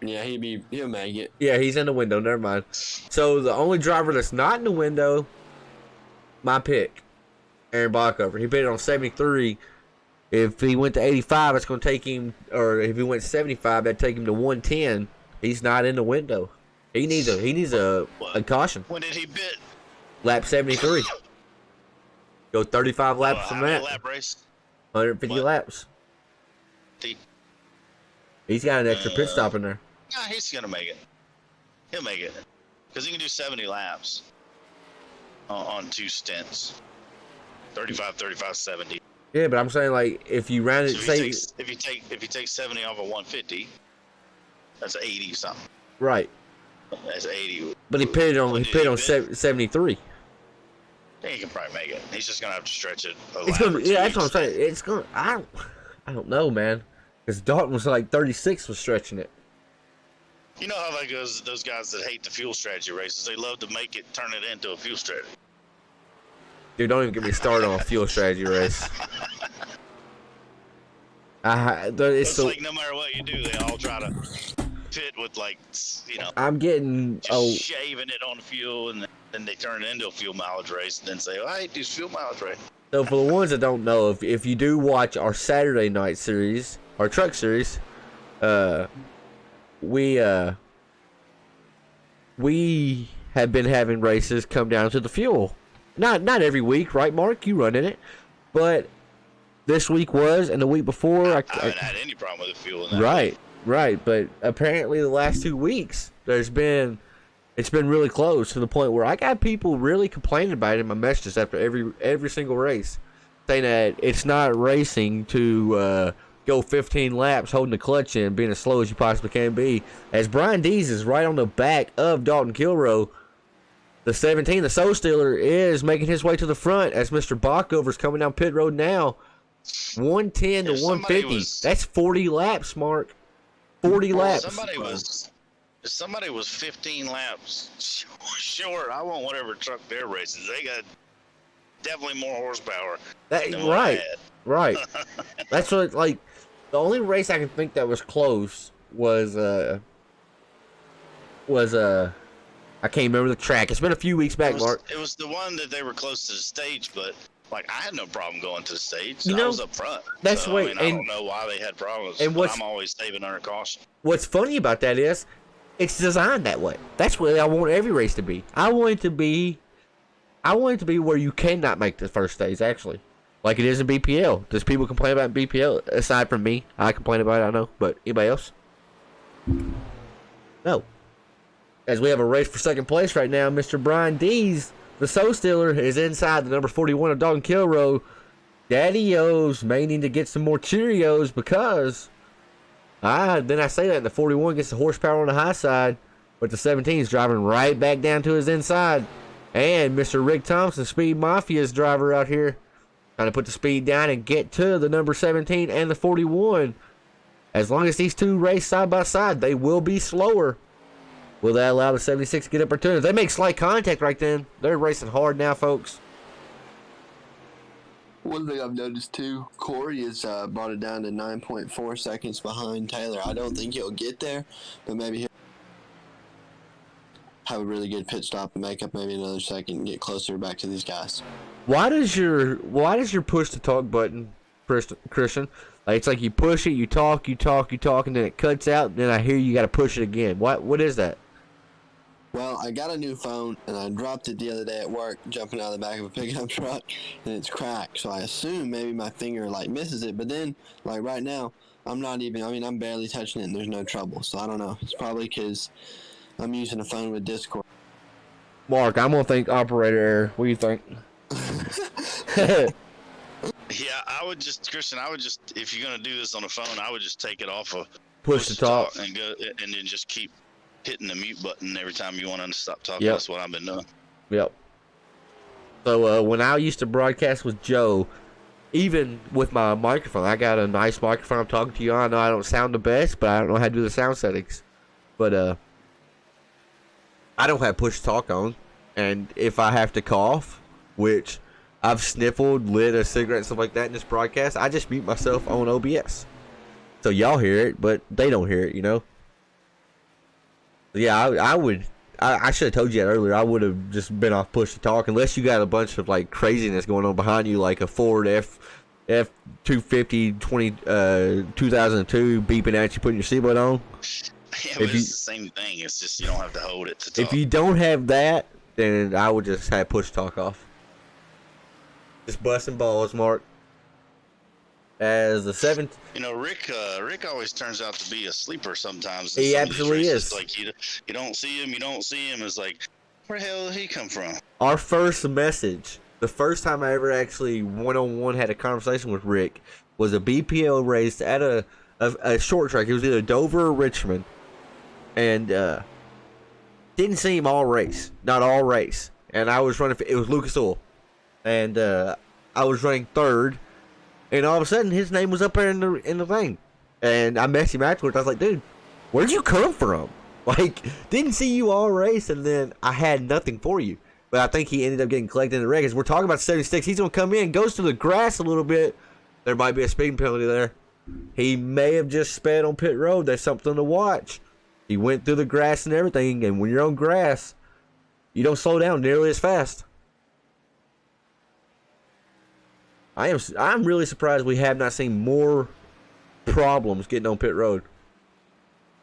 Yeah, he'll make it. Yeah, he's in the window. Never mind. So the only driver that's not in the window, my pick, Aaron Bachover. He pitted on 73. If he went to 85, it's going to take him, or if he went 75, that'd take him to 110. He's not in the window. He needs a caution. When did he pit? Lap 73. Go 35 laps from that. Lap race. 150 laps. He's got an extra pit stop in there. Yeah, he's gonna make it. He'll make it because he can do 70 laps on 2 stints. 35, 70. Yeah, but I'm saying if you round it, so if you take 70 off of 150, that's 80 something. Right. That's 80. But he pitted on 73. Yeah, he can probably make it. He's just gonna have to stretch it. That's what I'm saying. It's gonna. I don't know, man. Because Dalton was 36 was stretching it. You know how that goes. Those guys that hate the fuel strategy races, they love to turn it into a fuel strategy. Dude, don't even get me started on a fuel strategy race. It's It's like no matter what you do, they all try to fit with I'm getting just shaving it on the fuel, and then they turn it into a fuel mileage race, and then say, "Oh, I hate this fuel mileage race." So for the ones that don't know, if you do watch our Saturday night series, our truck series, we have been having races come down to the fuel. Not every week, right, Mark? You running it, but this week was, and the week before, I haven't had any problem with the fuel. In that right. But apparently the last 2 weeks, it's been really close to the point where I got people really complaining about it in my messages after every single race, saying that it's not racing to go 15 laps holding the clutch in, being as slow as you possibly can be. As Brian Dees is right on the back of Dalton Kilroe, the 17, the Soul Stealer, is making his way to the front as Mr. Bockover's coming down pit road now. 110 to 150. That's 40 laps, Mark. 40 laps. If somebody was 15 laps short, I want whatever truck they're racing. They got definitely more horsepower. Right. That's what, the only race I can think that was close was I can't remember the track. It's been a few weeks back, Mark. It was the one that they were close to the stage, but I had no problem going to the stage. I was up front. That's right. I don't know why they had problems. And I'm always saving under caution. What's funny about that is, it's designed that way. That's what I want every race to be. I want it to be where you cannot make the first stage, actually. Like it is in BPL. Does people complain about BPL? Aside from me, I complain about it, I know. But anybody else? No. As we have a race for second place right now, Mr. Brian Dees, the Soul Stealer, is inside the number 41 of Dalton Kilroe. Daddy-O's may need to get some more Cheerios because then I say that the 41 gets the horsepower on the high side, but the 17 is driving right back down to his inside. And Mr. Rick Thompson, Speed Mafia's driver out here, trying to put the speed down and get to the number 17 and the 41. As long as these two race side by side, they will be slower. Will that allow the 76 to get up or turn? If they make slight contact right then, they're racing hard now, folks. One thing I've noticed too, Corey has brought it down to 9.4 seconds behind Taylor. I don't think he'll get there, but maybe he'll have a really good pit stop and make up maybe another second and get closer back to these guys. Why does your push to talk button, Christian? It's like you push it, you talk, and then it cuts out, and then I hear you got to push it again. What is that? Well, I got a new phone, and I dropped it the other day at work, jumping out of the back of a pickup truck, and it's cracked. So I assume maybe my finger, misses it. But then, right now, I'm barely touching it, and there's no trouble. So I don't know. It's probably because I'm using a phone with Discord. Mark, I'm going to think operator error. What do you think? Yeah, Christian, if you're going to do this on the phone, I would just take it off of push to talk and go, and then just keep hitting the mute button every time you want to stop talking. Yep. That's what I've been doing. Yep. So when I used to broadcast with Joe, even with my microphone, I got a nice microphone I'm talking to you on. I know I don't sound the best, but I don't know how to do the sound settings. But I don't have push to talk on, and if I have to cough, which I've sniffled, lit a cigarette and stuff like that in this broadcast, I just mute myself on OBS. So y'all hear it, but they don't hear it, Yeah, I should have told you that earlier. I would have just been off push to talk, unless you got a bunch of craziness going on behind you, like a Ford F-250 2002 beeping at you, putting your seatbelt on. Yeah, but it's the same thing. It's just you don't have to hold it to talk. If you don't have that, then I would just have push talk off. Just busting balls, Mark. As the seventh, Rick always turns out to be a sleeper sometimes. He absolutely is. You don't see him. It's like, where the hell did he come from? Our first message, the first time I ever actually one-on-one had a conversation with Rick, was a BPL race at a short track. It was either Dover or Richmond, and didn't see him all race, not all race. And I was running. It was Lucas Oil, and I was running third. And all of a sudden, his name was up there in the thing. And I messaged him afterwards. I was like, dude, where'd you come from? Didn't see you all race, and then I had nothing for you. But I think he ended up getting collected in the wreck. As we're talking about 76, he's going to come in, goes to the grass a little bit. There might be a speeding penalty there. He may have just sped on pit road. That's something to watch. He went through the grass and everything, and when you're on grass, you don't slow down nearly as fast. I'm really surprised we have not seen more problems getting on pit road.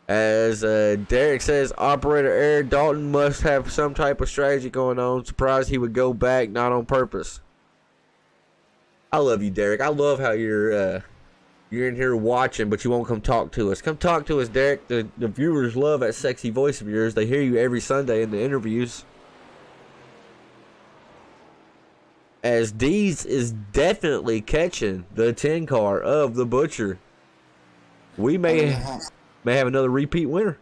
As Derek says, operator Eric Dalton must have some type of strategy going on. Surprised he would go back, not on purpose. I love you, Derek. I love how you're in here watching, but you won't come talk to us. Come talk to us, Derek. The viewers love that sexy voice of yours. They hear you every Sunday in the interviews. As Dees is definitely catching the 10 car of the Butcher. We may have another repeat winner.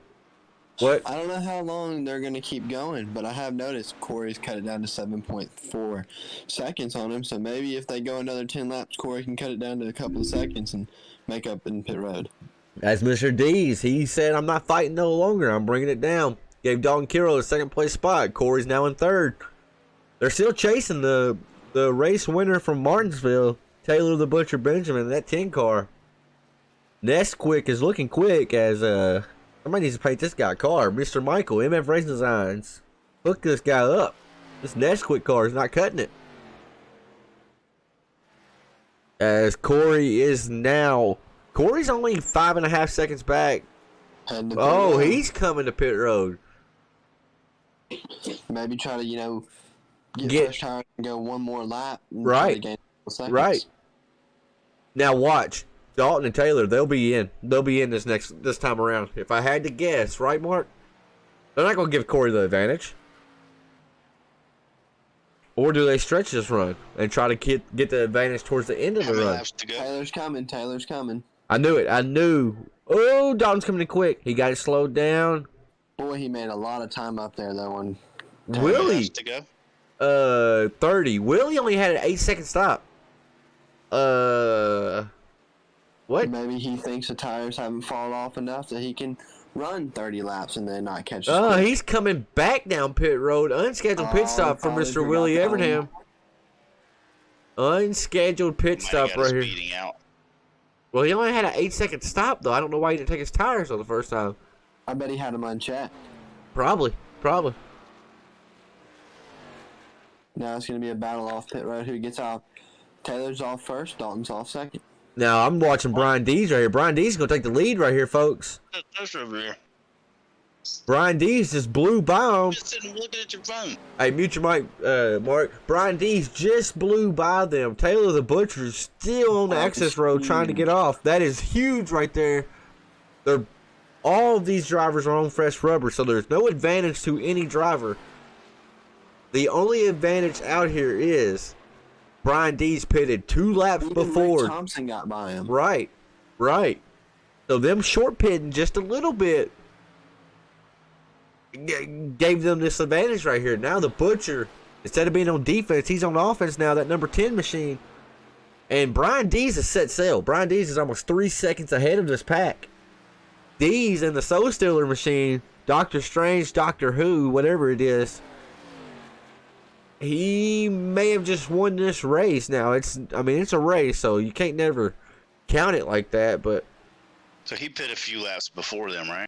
What? I don't know how long they're going to keep going, but I have noticed Corey's cut it down to 7.4 seconds on him. So maybe if they go another 10 laps, Corey can cut it down to a couple of seconds and make up in pit road. As Mr. Dees, he said, I'm not fighting no longer. I'm bringing it down. Gave Dalton Kiro the second place spot. Corey's now in third. They're still chasing the race winner from Martinsville, Taylor the Butcher Benjamin, that 10 car. Nesquik is looking quick as somebody needs to paint this guy a car. Mr. Michael, MF Racing Designs. Hook this guy up. This Nesquik car is not cutting it. As Corey is now, Corey's only 5.5 seconds back. Oh, he's coming to pit road. Maybe try to, get fresh tires and go one more lap. And right. Gain a couple Right. Now watch. Dalton and Taylor, they'll be in. They'll be in this time around. If I had to guess, right, Mark? They're not going to give Corey the advantage. Or do they stretch this run and try to get the advantage towards the end of the run? Taylor's coming. I knew it. I knew. Oh, Dalton's coming in quick. He got it slowed down. Boy, he made a lot of time up there, though. On Willie, 30. Willie only had an 8-second stop. What? Maybe he thinks the tires haven't fallen off enough that he can run 30 laps and then not catch. He's coming back down pit road. Unscheduled pit stop for Mr. Willie Evernham. Unscheduled pit stop right here. Out. Well, he only had an 8-second stop, though. I don't know why he didn't take his tires on the first time. I bet he had them unchecked. Probably. Now it's going to be a battle off pit road. Who gets off? Taylor's off first. Dalton's off second. Now, I'm watching Brian Dees right here. Brian Dees is going to take the lead right here, folks. That's over here. Brian Dees just blew by him. Just sitting looking at your phone. Hey, mute your mic, Mark. Brian Dees just blew by them. Taylor the Butcher is still on the access road trying to get off. That is huge right there. All of these drivers are on fresh rubber, so there's no advantage to any driver. The only advantage out here is Brian Dees pitted 2 laps before. Rick Thompson got by him. Right. So them short pitting just a little bit gave them this advantage right here. Now the Butcher, instead of being on defense, he's on offense now, that number 10 machine. And Brian Dees is set sail. Brian Dees is almost 3 seconds ahead of this pack. Dees and the Soul Stealer machine, Doctor Strange, Doctor Who, whatever it is, he may have just won this race. Now it's a race, so you can't never count it like that. But so he pit a few laps before them, right?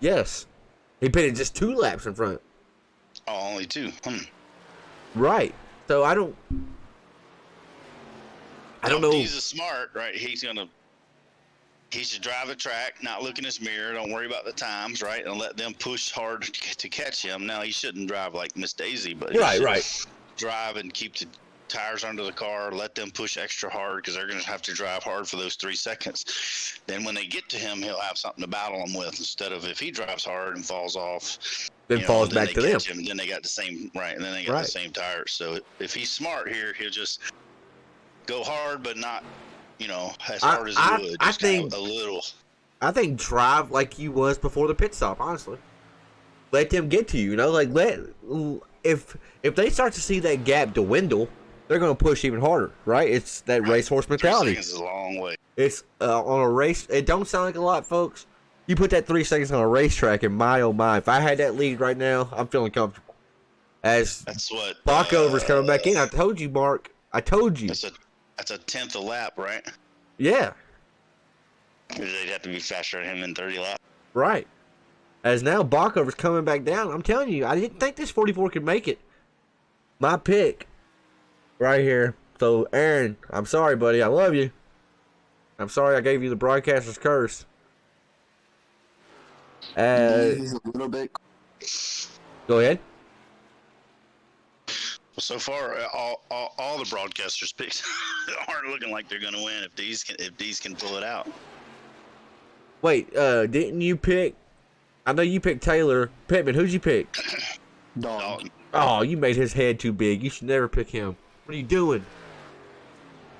Yes, he pitted just 2 laps in front. Oh, only 2. Right. So I don't know. He's smart, right? He should drive a track, not look in his mirror, don't worry about the times, right? And let them push hard to catch him. Now, he shouldn't drive like Miss Daisy, but right. Drive and keep the tires under the car, let them push extra hard because they're going to have to drive hard for those 3 seconds. Then when they get to him, he'll have something to battle him with instead of if he drives hard and falls off. Then falls back to them. Him, then they got the same, right, and then they got the same tires. So if he's smart here, he'll just go hard but not as hard as he would. I think a little. I think drive like you was before the pit stop. Honestly, let them get to you. If they start to see that gap dwindle, they're going to push even harder. Right? It's that racehorse mentality. 3 seconds is a long way. It's on a race. It don't sound like a lot, folks. You put that 3 seconds on a racetrack, and my oh my, if I had that lead right now, I'm feeling comfortable. That's what Backover's coming back in. I told you, Mark. I told you. That's a 10th a lap, right? Yeah. They'd have to be faster than him than 30 laps. Right. As now Backover's coming back down. I'm telling you, I didn't think this 44 could make it. My pick right here. So, Aaron, I'm sorry, buddy. I love you. I'm sorry I gave you the broadcaster's curse. He's a little bit. Go ahead. Well, so far, all the broadcasters picks aren't looking like they're going to win if these can pull it out. Wait, didn't you pick? I know you picked Taylor. Pittman, who'd you pick? Dog. Oh, you made his head too big. You should never pick him. What are you doing?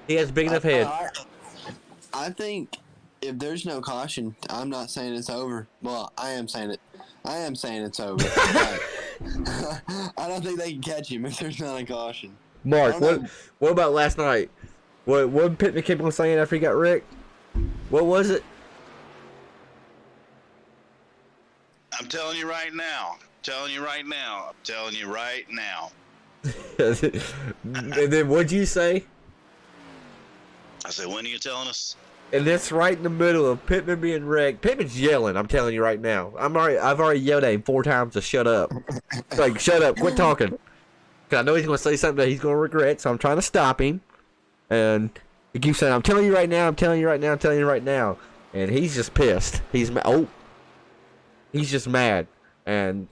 He has a big enough head. I think if there's no caution, I'm not saying it's over. Well, I am saying it. I am saying it's over. I don't think they can catch him if there's not a caution. Mark, what about last night? What Pittman kept on saying after he got wrecked? What was it? I'm telling you right now. And then what'd you say? I said, when are you telling us? And that's right in the middle of Pittman being wrecked. Pittman's yelling. I'm telling you right now. I've already yelled at him 4 times to shut up. Like, shut up, quit talking. Cause I know he's gonna say something that he's gonna regret. So I'm trying to stop him. And he keeps saying, "I'm telling you right now. I'm telling you right now. I'm telling you right now." And he's just pissed. He's just mad. And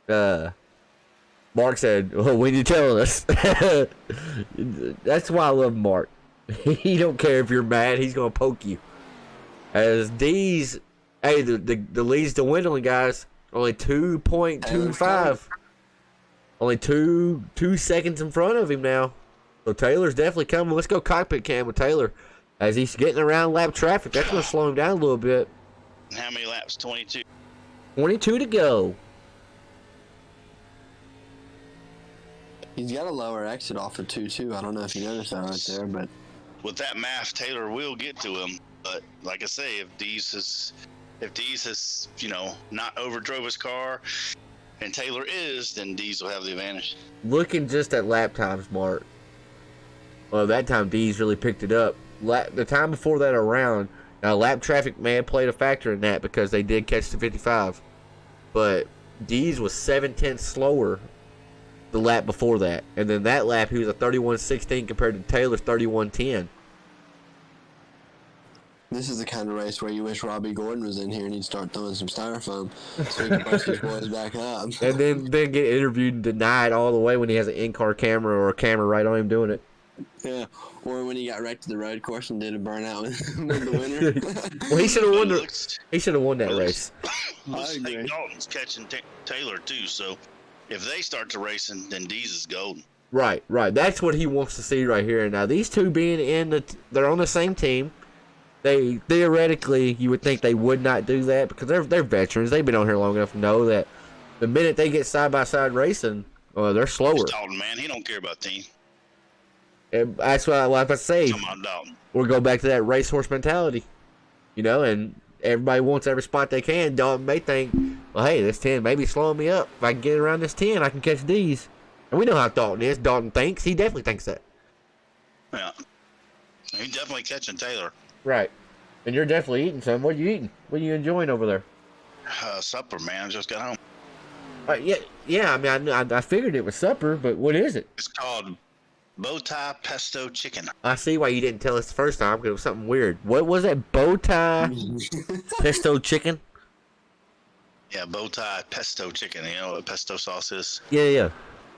Mark said, "Well, when you telling us?" That's why I love Mark. He don't care if you're mad. He's gonna poke you. As D's, hey, the lead's dwindling, guys. Only 2.25. Only two seconds in front of him now. So Taylor's definitely coming. Let's go cockpit cam with Taylor. As he's getting around lap traffic, that's gonna slow him down a little bit. How many laps? 22. 22 to go. He's got a lower exit off of 2-2. I don't know if you noticed that right there, but With that math, Taylor will get to him. But like I say, if Dees has, not overdrove his car, and Taylor is, then Dees will have the advantage. Looking just at lap times, Mark. Well, that time D's really picked it up. The time before that around, now lap traffic may have played a factor in that because they did catch the 55. But D's was 7/10 slower the lap before that. And then that lap, he was a 31.16 compared to Taylor's 31.10. this is the kind of race where you wish Robbie Gordon was in here and he'd start throwing some styrofoam so he can push his boys back up. And then get interviewed and denied all the way when he has an in-car camera or a camera right on him doing it. Yeah, or when he got wrecked to the road course and did a burnout with the winner. Well, he should have won. He should have won that race. Looks like Dalton's catching Taylor too. So if they start to racing, then Dees is golden. Right. That's what he wants to see right here. Now these two being they're on the same team. They theoretically, you would think they would not do that because they're veterans. They've been on here long enough to know that the minute they get side by side racing, they're slower. It's Dalton, man, he don't care about team. And that's what I say. Come on, Dalton. We'll go back to that racehorse mentality, and everybody wants every spot they can. Dalton may think, well, hey, this 10 may be slowing me up. If I can get around this 10, I can catch these. And we know how Dalton is. Dalton thinks. He definitely thinks that. Yeah. He's definitely catching Taylor. Right. And you're definitely eating some. What are you eating? What are you enjoying over there? Supper, man. I just got home. Yeah. I mean, I figured it was supper, but what is it? It's called bow tie pesto chicken. I see why you didn't tell us the first time because it was something weird. What was that? Bow tie pesto chicken? Yeah, bow tie pesto chicken. You know what pesto sauce is? Yeah.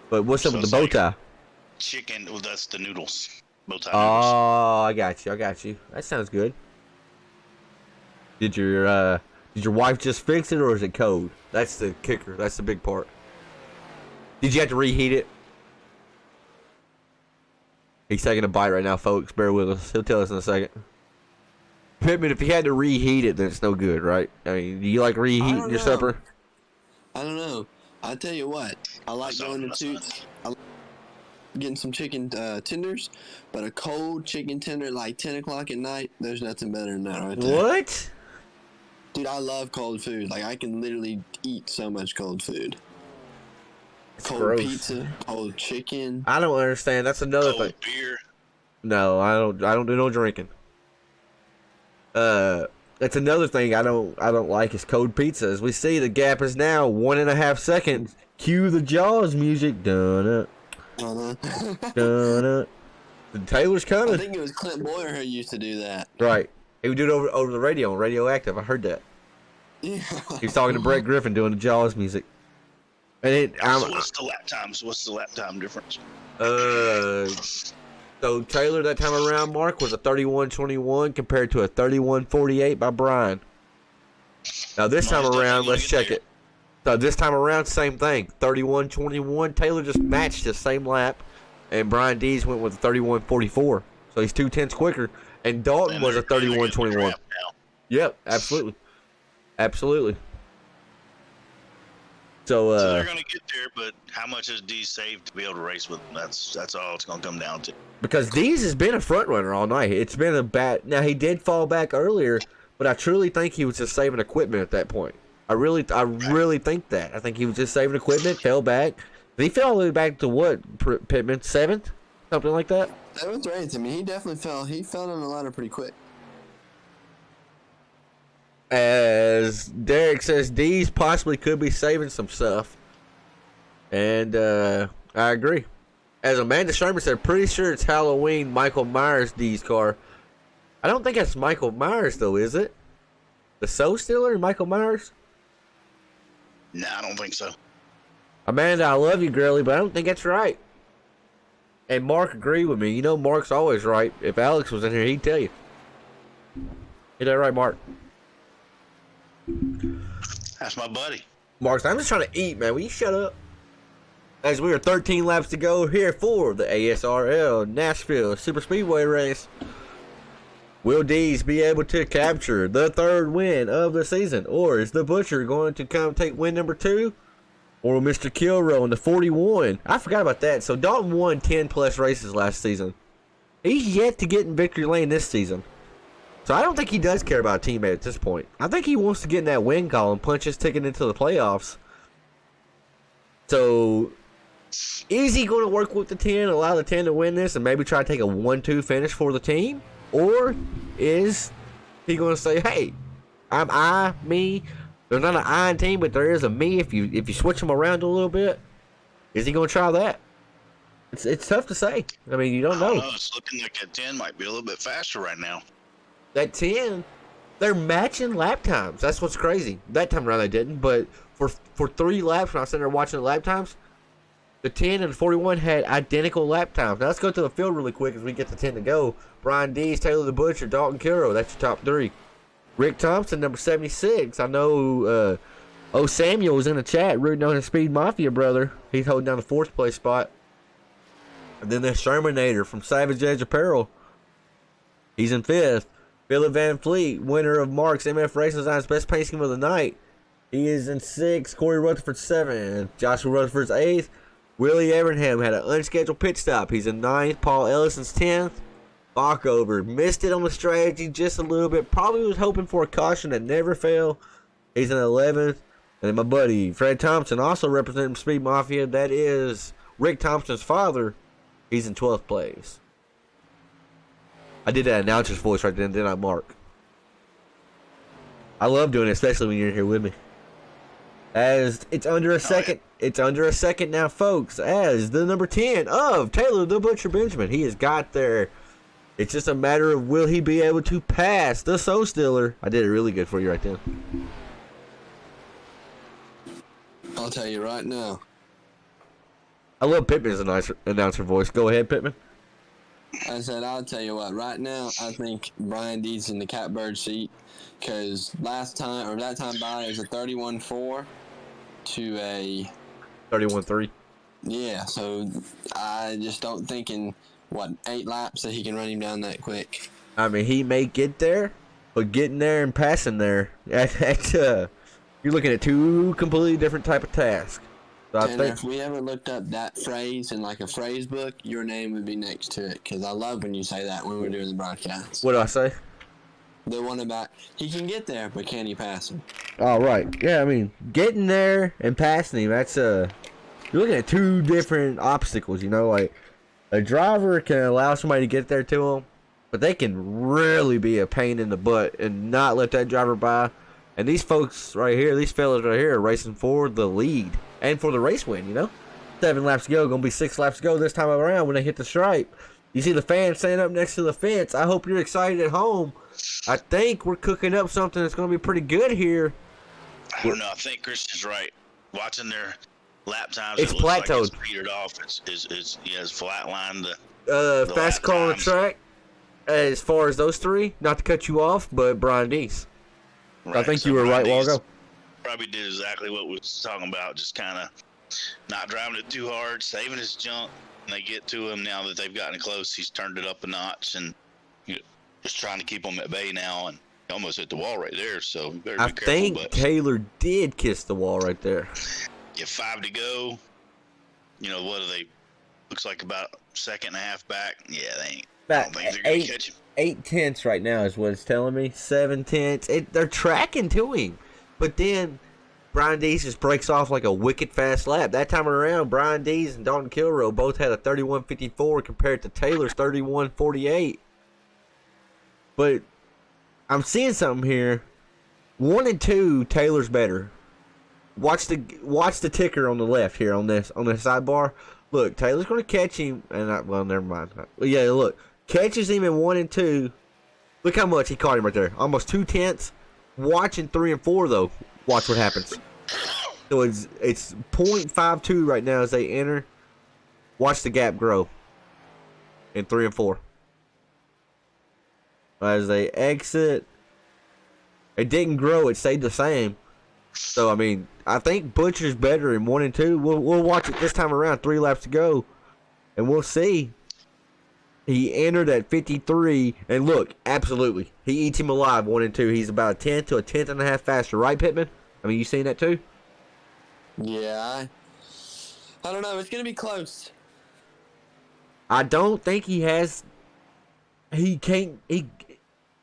But what's up with the bow tie? Chicken. Well, that's the noodles. Bow tie Oh, noodles. I got you. That sounds good. Did your wife just fix it or is it cold? That's the kicker. That's the big part. Did you have to reheat it? He's taking a bite right now, folks. Bear with us. He'll tell us in a second. Pittman, if you had to reheat it, then it's no good, right? I mean, do you like reheating your supper? I don't know. I tell you what. I like going to Toots. I like getting some chicken tenders, but a cold chicken tender at like 10 o'clock at night, there's nothing better than that right there. What? Dude, I love cold food. Like, I can literally eat so much cold food. Cold gross. Pizza, cold chicken. I don't understand. That's another thing. Beer. No, I don't do no drinking. That's another thing I don't like is cold pizza. As we see, the gap is now 1.5 seconds. Cue the Jaws music. Dun Uh-huh. dun. Taylor's I coming. think it was Clint Boyer who used to do that. Right. He would do it over the radio on Radioactive. I heard that. Yeah. He was talking to Brett Griffin doing the Jaws music. And So what's the lap times? What's the lap time difference? So Taylor that time around, Mark, was a 31:21 compared to a 31:48 by Brian. Now this time around, let's check it. So this time around, same thing. 31:21. Taylor just matched the same lap, and Brian Dees went with a 31:44. So he's 2/10 quicker. And Dalton was a 31:21. Yep, absolutely, absolutely. So they're gonna get there, but how much has D saved to be able to race with them? That's all it's gonna come down to. Because Dees has been a front runner all night. It's been a bad. Now he did fall back earlier, but I truly think he was just saving equipment at that point. I really think that. I think he was just saving equipment, fell back. He fell all the way back to what, Pittman? 7th? Something like that? 7th or 8th. I mean, he definitely fell. He fell on the ladder pretty quick. As Derek says, D's possibly could be saving some stuff. And I agree. As Amanda Sherman said, pretty sure it's Halloween Michael Myers D's car. I don't think that's Michael Myers, though, is it? The Soul Stealer, Michael Myers? Nah, I don't think so. Amanda, I love you, girlie, but I don't think that's right. And Mark agreed with me. You know Mark's always right. If Alex was in here, he'd tell you. Is that right, Mark? That's my buddy. Mark, I'm just trying to eat, man. Will you shut up? As we are 13 laps to go here for the ASRL Nashville Super Speedway race. Will Dees be able to capture the 3rd win of the season? Or is the Butcher going to come take win number 2? Or will Mr. Kilrow in the 41? I forgot about that. So Dalton won 10 plus races last season. He's yet to get in victory lane this season. So I don't think he does care about a teammate at this point. I think he wants to get in that win column, punch his ticket into the playoffs. So is he going to work with the 10, allow the 10 to win this, and maybe try to take a 1-2 finish for the team? Or is he going to say, hey, I'm I, me. There's not an I in team, but there is a me if you switch them around a little bit. Is he going to try that? It's tough to say. I mean, you don't know. It's looking like that 10 might be a little bit faster right now. That 10, they're matching lap times. That's what's crazy. That time around they didn't, but for 3 laps when I was sitting there watching the lap times, the 10 and the 41 had identical lap times. Now let's go to the field really quick as we get the 10 to go. Brian Dees, Taylor the Butcher, Dalton Kilrow. That's your top 3. Rick Thompson, number 76. I know Samuel was in the chat rooting on his Speed Mafia brother. He's holding down the 4th place spot. And then the Shermanator from Savage Edge Apparel. He's in 5th. Philip Van Fleet, winner of Mark's MF Racing Design's Best Paint Scheme of the Night. He is in 6th. Corey Rutherford 7th. Joshua Rutherford's 8th. Willie Evernham had an unscheduled pit stop. He's in 9th. Paul Ellison's 10th. Backover missed it on the strategy just a little bit. Probably was hoping for a caution that never fell. He's in 11th. And then my buddy Fred Thompson, also representing Speed Mafia. That is Rick Thompson's father. He's in 12th place. I did that announcer's voice right then, didn't I, Mark? I love doing it, especially when you're here with me. As it's under a second. It's under a second now, folks. As the number 10 of Taylor the Butcher Benjamin. He has got there. It's just a matter of will he be able to pass the Soul Stealer. I did it really good for you right then. I'll tell you right now. I love Pittman's announcer voice. Go ahead, Pittman. I said, I'll tell you what, right now, I think Brian Dees in the catbird seat, because that time by, it was a 31-4 to a 31-3. Yeah, so I just don't think in, 8 laps that he can run him down that quick. I mean, he may get there, but getting there and passing there, you're looking at 2 completely different type of tasks. So And if we ever looked up that phrase in like a phrase book, your name would be next to it, because I love when you say that when we're doing the broadcast. What do I say? The one about, he can get there, but can he pass him? Oh, right. Yeah, I mean, getting there and passing him, that's, you're looking at 2 different obstacles, you know, like, a driver can allow somebody to get there to him, but they can really be a pain in the butt and not let that driver by. And these folks right here, these fellas right here, are racing for the lead and for the race win. 7 laps to go, gonna be 6 laps to go this time around when they hit the stripe. You see the fans standing up next to the fence. I hope you're excited at home. I think we're cooking up something that's gonna be pretty good here. I don't know. I think Christian's right. Watching their lap times, It's it looks like plateaued. it's petered off. It's flatlined the Fast lap car on the times. track. As far as those three, not to cut you off, but Brian Dees. I Right, think so you were right Brian a while Dees ago. Probably did exactly what we was talking about, just kind of not driving it too hard, saving his junk. And they get to him now that they've gotten close. He's turned it up a notch and just trying to keep them at bay now. And he almost hit the wall right there, so you better be I careful. think But Taylor did kiss the wall right there. you have 5 to go. What are they? Looks like about second and a half back. Yeah, they ain't. I About don't think they're going to catch him. 8/10 right now is what it's telling me. 7/10. They're tracking to him. But then Brian Dees just breaks off like a wicked fast lap. That time around, Brian Dees and Dalton Kilroe both had a 31.54 compared to Taylor's 31.48. But I'm seeing something here. 1 and 2, Taylor's better. Watch the ticker on the left here on the sidebar. Look, Taylor's going to catch him, and well, never mind. Yeah, look, catches him in 1 and 2. Look how much he caught him right there, almost 2/10. Watching 3 and 4 though, watch what happens. So it's 0.52 right now as they enter. Watch the gap grow in 3 and 4 as they exit. It didn't grow; it stayed the same. So, I mean, I think Butcher's better in 1 and 2. We'll watch it this time around, 3 laps to go, and we'll see. He entered at 53, and look, absolutely, he eats him alive 1 and 2. He's about a 10th to a 10th and a half faster, right, Pittman? I mean, you seen that too? Yeah, I don't know. It's gonna be close. I don't think he has. He can't.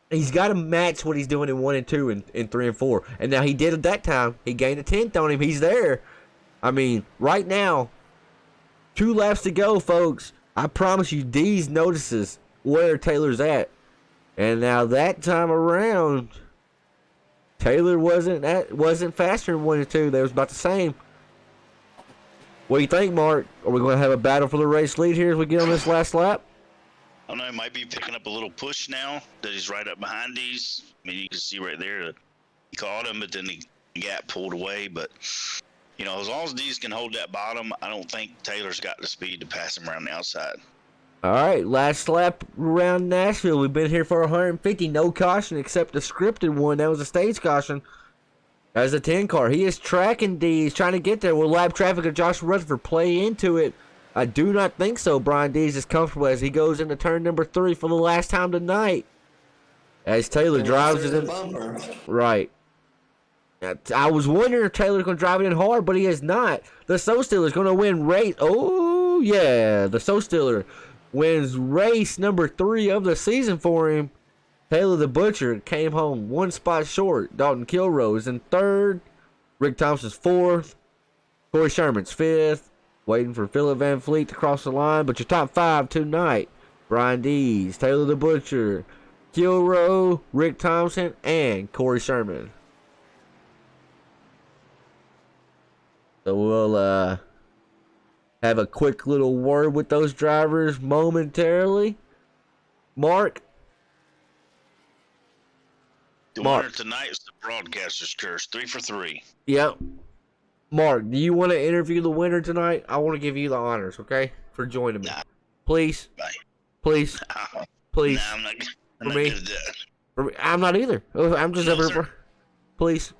He's got to match what he's doing in 1 and 2 and 3 and 4. And now he did it that time. He gained a 10th on him. He's there. I mean, right now, 2 laps to go, folks. I promise you, Dees notices where Taylor's at. And now that time around, Taylor wasn't faster in 1 and 2. They was about the same. What do you think, Mark? Are we going to have a battle for the race lead here as we get on this last lap? I don't know. He might be picking up a little push now that he's right up behind these. I mean, you can see right there that he caught him, but then the gap pulled away. But, as long as these can hold that bottom, I don't think Taylor's got the speed to pass him around the outside. All right, last lap around Nashville. We've been here for 150. No caution except the scripted one. That was a stage caution. That's a 10 car. He is tracking Dees, trying to get there. Will lap traffic of Josh Rutherford play into it? I do not think so. Brian Dees is comfortable as he goes into turn number 3 for the last time tonight. As Taylor drives it in. Right. I was wondering if Taylor's going to drive it in hard, but he is not. The So Stealer is going to win race. Oh, yeah. The So Stealer wins race number 3 of the season for him. Taylor the Butcher came home 1 spot short. Dalton Kilroe is in 3rd. Rick Thompson's 4th. Corey Sherman's 5th. Waiting for Philip Van Fleet to cross the line. But your top 5 tonight: Brian Dees, Taylor the Butcher, Kilroe, Rick Thompson, and Corey Sherman. So we'll have a quick little word with those drivers momentarily. Mark? The winner tonight is the broadcaster's curse. 3 for 3. Yep. Mark, do you want to interview the winner tonight? I want to give you the honors, okay? For joining me. Nah. Please. Bye. Please. Please. Nah, I'm not For me? good at that. For me, I'm not either. I'm just No, over sir. for. Please.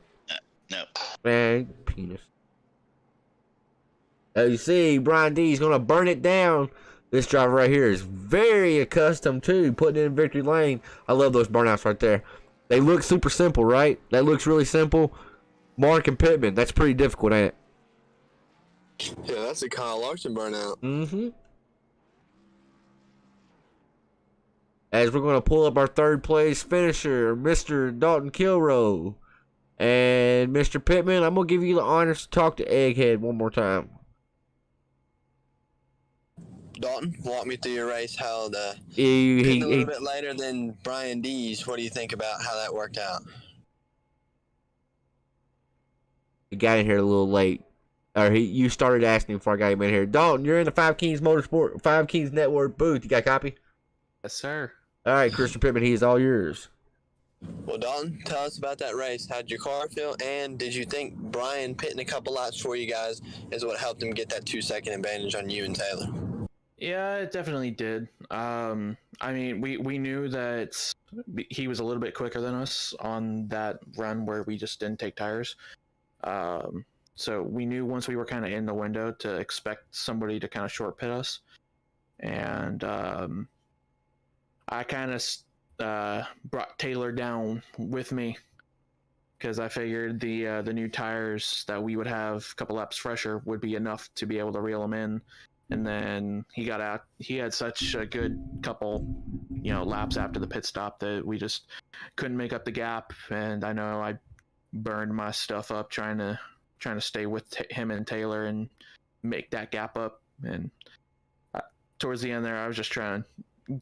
No. Man, penis. As you see, Brian D is going to burn it down. This driver right here is very accustomed to putting it in victory lane. I love those burnouts right there. They look super simple, right? That looks really simple. Mark and Pittman, that's pretty difficult, ain't it? Yeah, that's a Kyle Larson burnout. Mm-hmm. As we're going to pull up our 3rd place finisher, Mr. Dalton Kilroe. And Mr. Pittman, I'm going to give you the honors to talk to Egghead one more time. Dalton, walk me through your race. How the He, pitting a he, little bit later than Brian D's. What do you think about how that worked out? he got in here a little late. Or you started asking before I got him in here. Dalton, you're in the Five Kings Network booth. You got a copy? Yes, sir. All right, Christian Pittman, he is all yours. Well, Dalton, tell us about that race. How'd your car feel? And did you think Brian pitting a couple laps for you guys is what helped him get that 2-second advantage on you and Taylor? Yeah, it definitely did. I mean, we knew that he was a little bit quicker than us on that run where we just didn't take tires. So we knew once we were kind of in the window to expect somebody to kind of short pit us. And I kind of brought Taylor down with me because I figured the new tires that we would have a couple laps fresher would be enough to be able to reel him in. And then he got out. He had such a good couple, laps after the pit stop that we just couldn't make up the gap. And I know I burned my stuff up trying to stay with him and Taylor and make that gap up. And towards the end there, I was just trying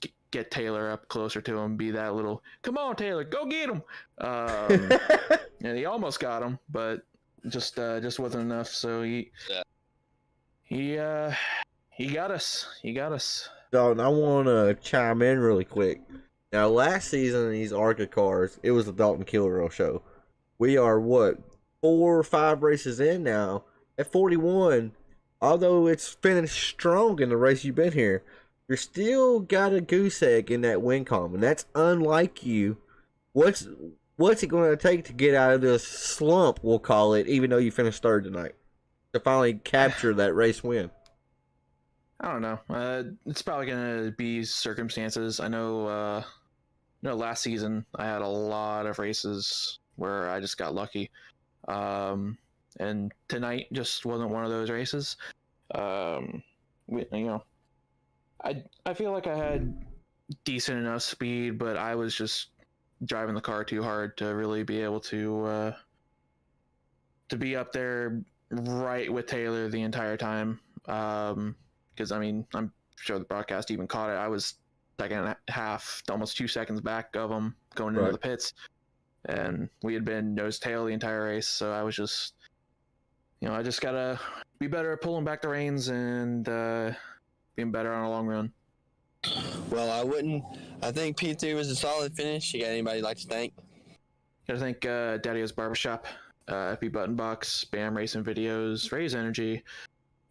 to get Taylor up closer to him, be that little, come on, Taylor, go get him. And he almost got him, but just wasn't enough. So he got us. He got us. Dalton, I want to chime in really quick. Now, last season in these ARCA cars, it was the Dalton Kilroy show. We are, 4 or 5 races in now? At 41, although it's finished strong in the race you've been here, you're still got a goose egg in that win column, and that's unlike you. What's it going to take to get out of this slump, we'll call it, even though you finished third tonight, to finally capture that race win? I don't know. It's probably going to be circumstances. I know, last season I had a lot of races where I just got lucky. And tonight just wasn't one of those races. I feel like I had decent enough speed, but I was just driving the car too hard to really be able to be up there right with Taylor the entire time. Because, I mean, I'm sure the broadcast even caught it. I was second and a half, almost 2 seconds back of him going into the pits. And we had been nose tail the entire race. So I was just, I just got to be better at pulling back the reins and being better on a long run. Well, I think P3 was a solid finish. You got anybody you'd like to thank? Gotta thank Daddy-O's Barbershop, FB Button Box, Bam Racing Videos, Raise Energy,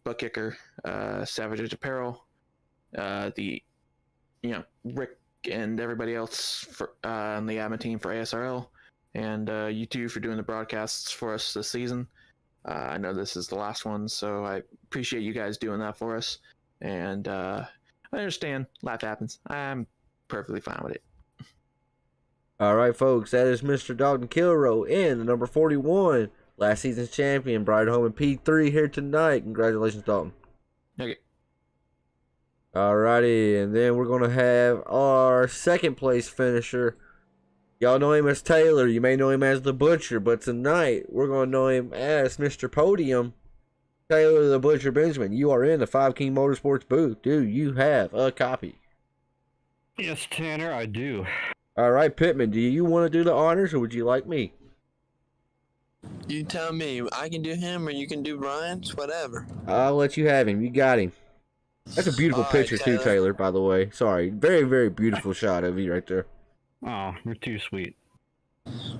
Butt Kicker, Savage Edge Apparel, Rick and everybody else on the admin team for ASRL, and you two for doing the broadcasts for us this season. I know this is the last one, so I appreciate you guys doing that for us. And I understand life happens. I'm perfectly fine with it. All right, folks, that is Mr. Dalton Kilroy in the number 41. Last season's champion, brought it home in P3 here tonight. Congratulations, Dalton. Okay. Alrighty, and then we're going to have our second place finisher. Y'all know him as Taylor. You may know him as the Butcher, but tonight we're going to know him as Mr. Podium, Taylor the Butcher Benjamin. You are in the 5 King Motorsports booth. Do you have a copy? Yes, Tanner, I do. All right, Pittman, do you want to do the honors, or would you like me? You tell me. I can do him or you can do Brian's, whatever. I'll let you have him. You got him. That's a beautiful All right, picture, too, Taylor, by the way. Sorry. Very, very beautiful shot of you right there. Oh, you're too sweet.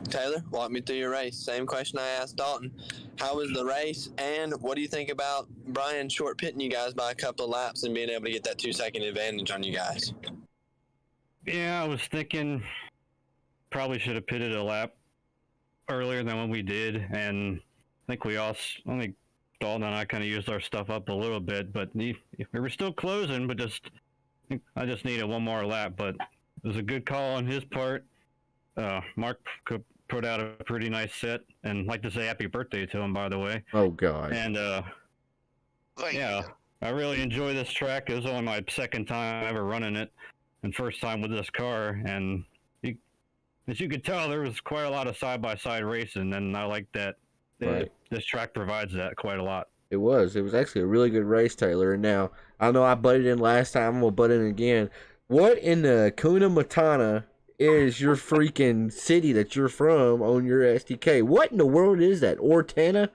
Taylor, walk me through your race. Same question I asked Dalton. How was the race, and what do you think about Brian short pitting you guys by a couple of laps and being able to get that 2-second advantage on you guys? Yeah, I was thinking probably should have pitted a lap earlier than what we did, and I think Dalton and I kind of used our stuff up a little bit, but we were still closing, but I just needed one more lap, but it was a good call on his part. Mark put out a pretty nice set, and I'd like to say happy birthday to him, by the way. Oh, God. And, yeah, I really enjoy this track. It was only my second time ever running it, and first time with this car, and as you could tell, there was quite a lot of side-by-side racing, and I like that. Right. This track provides that quite a lot. It was. It was actually a really good race, Taylor. And now, I know I butted in last time. I'm going to butt in again. What in the Kuna Matata is your freaking city that you're from on your SDK? What in the world is that? Ortana?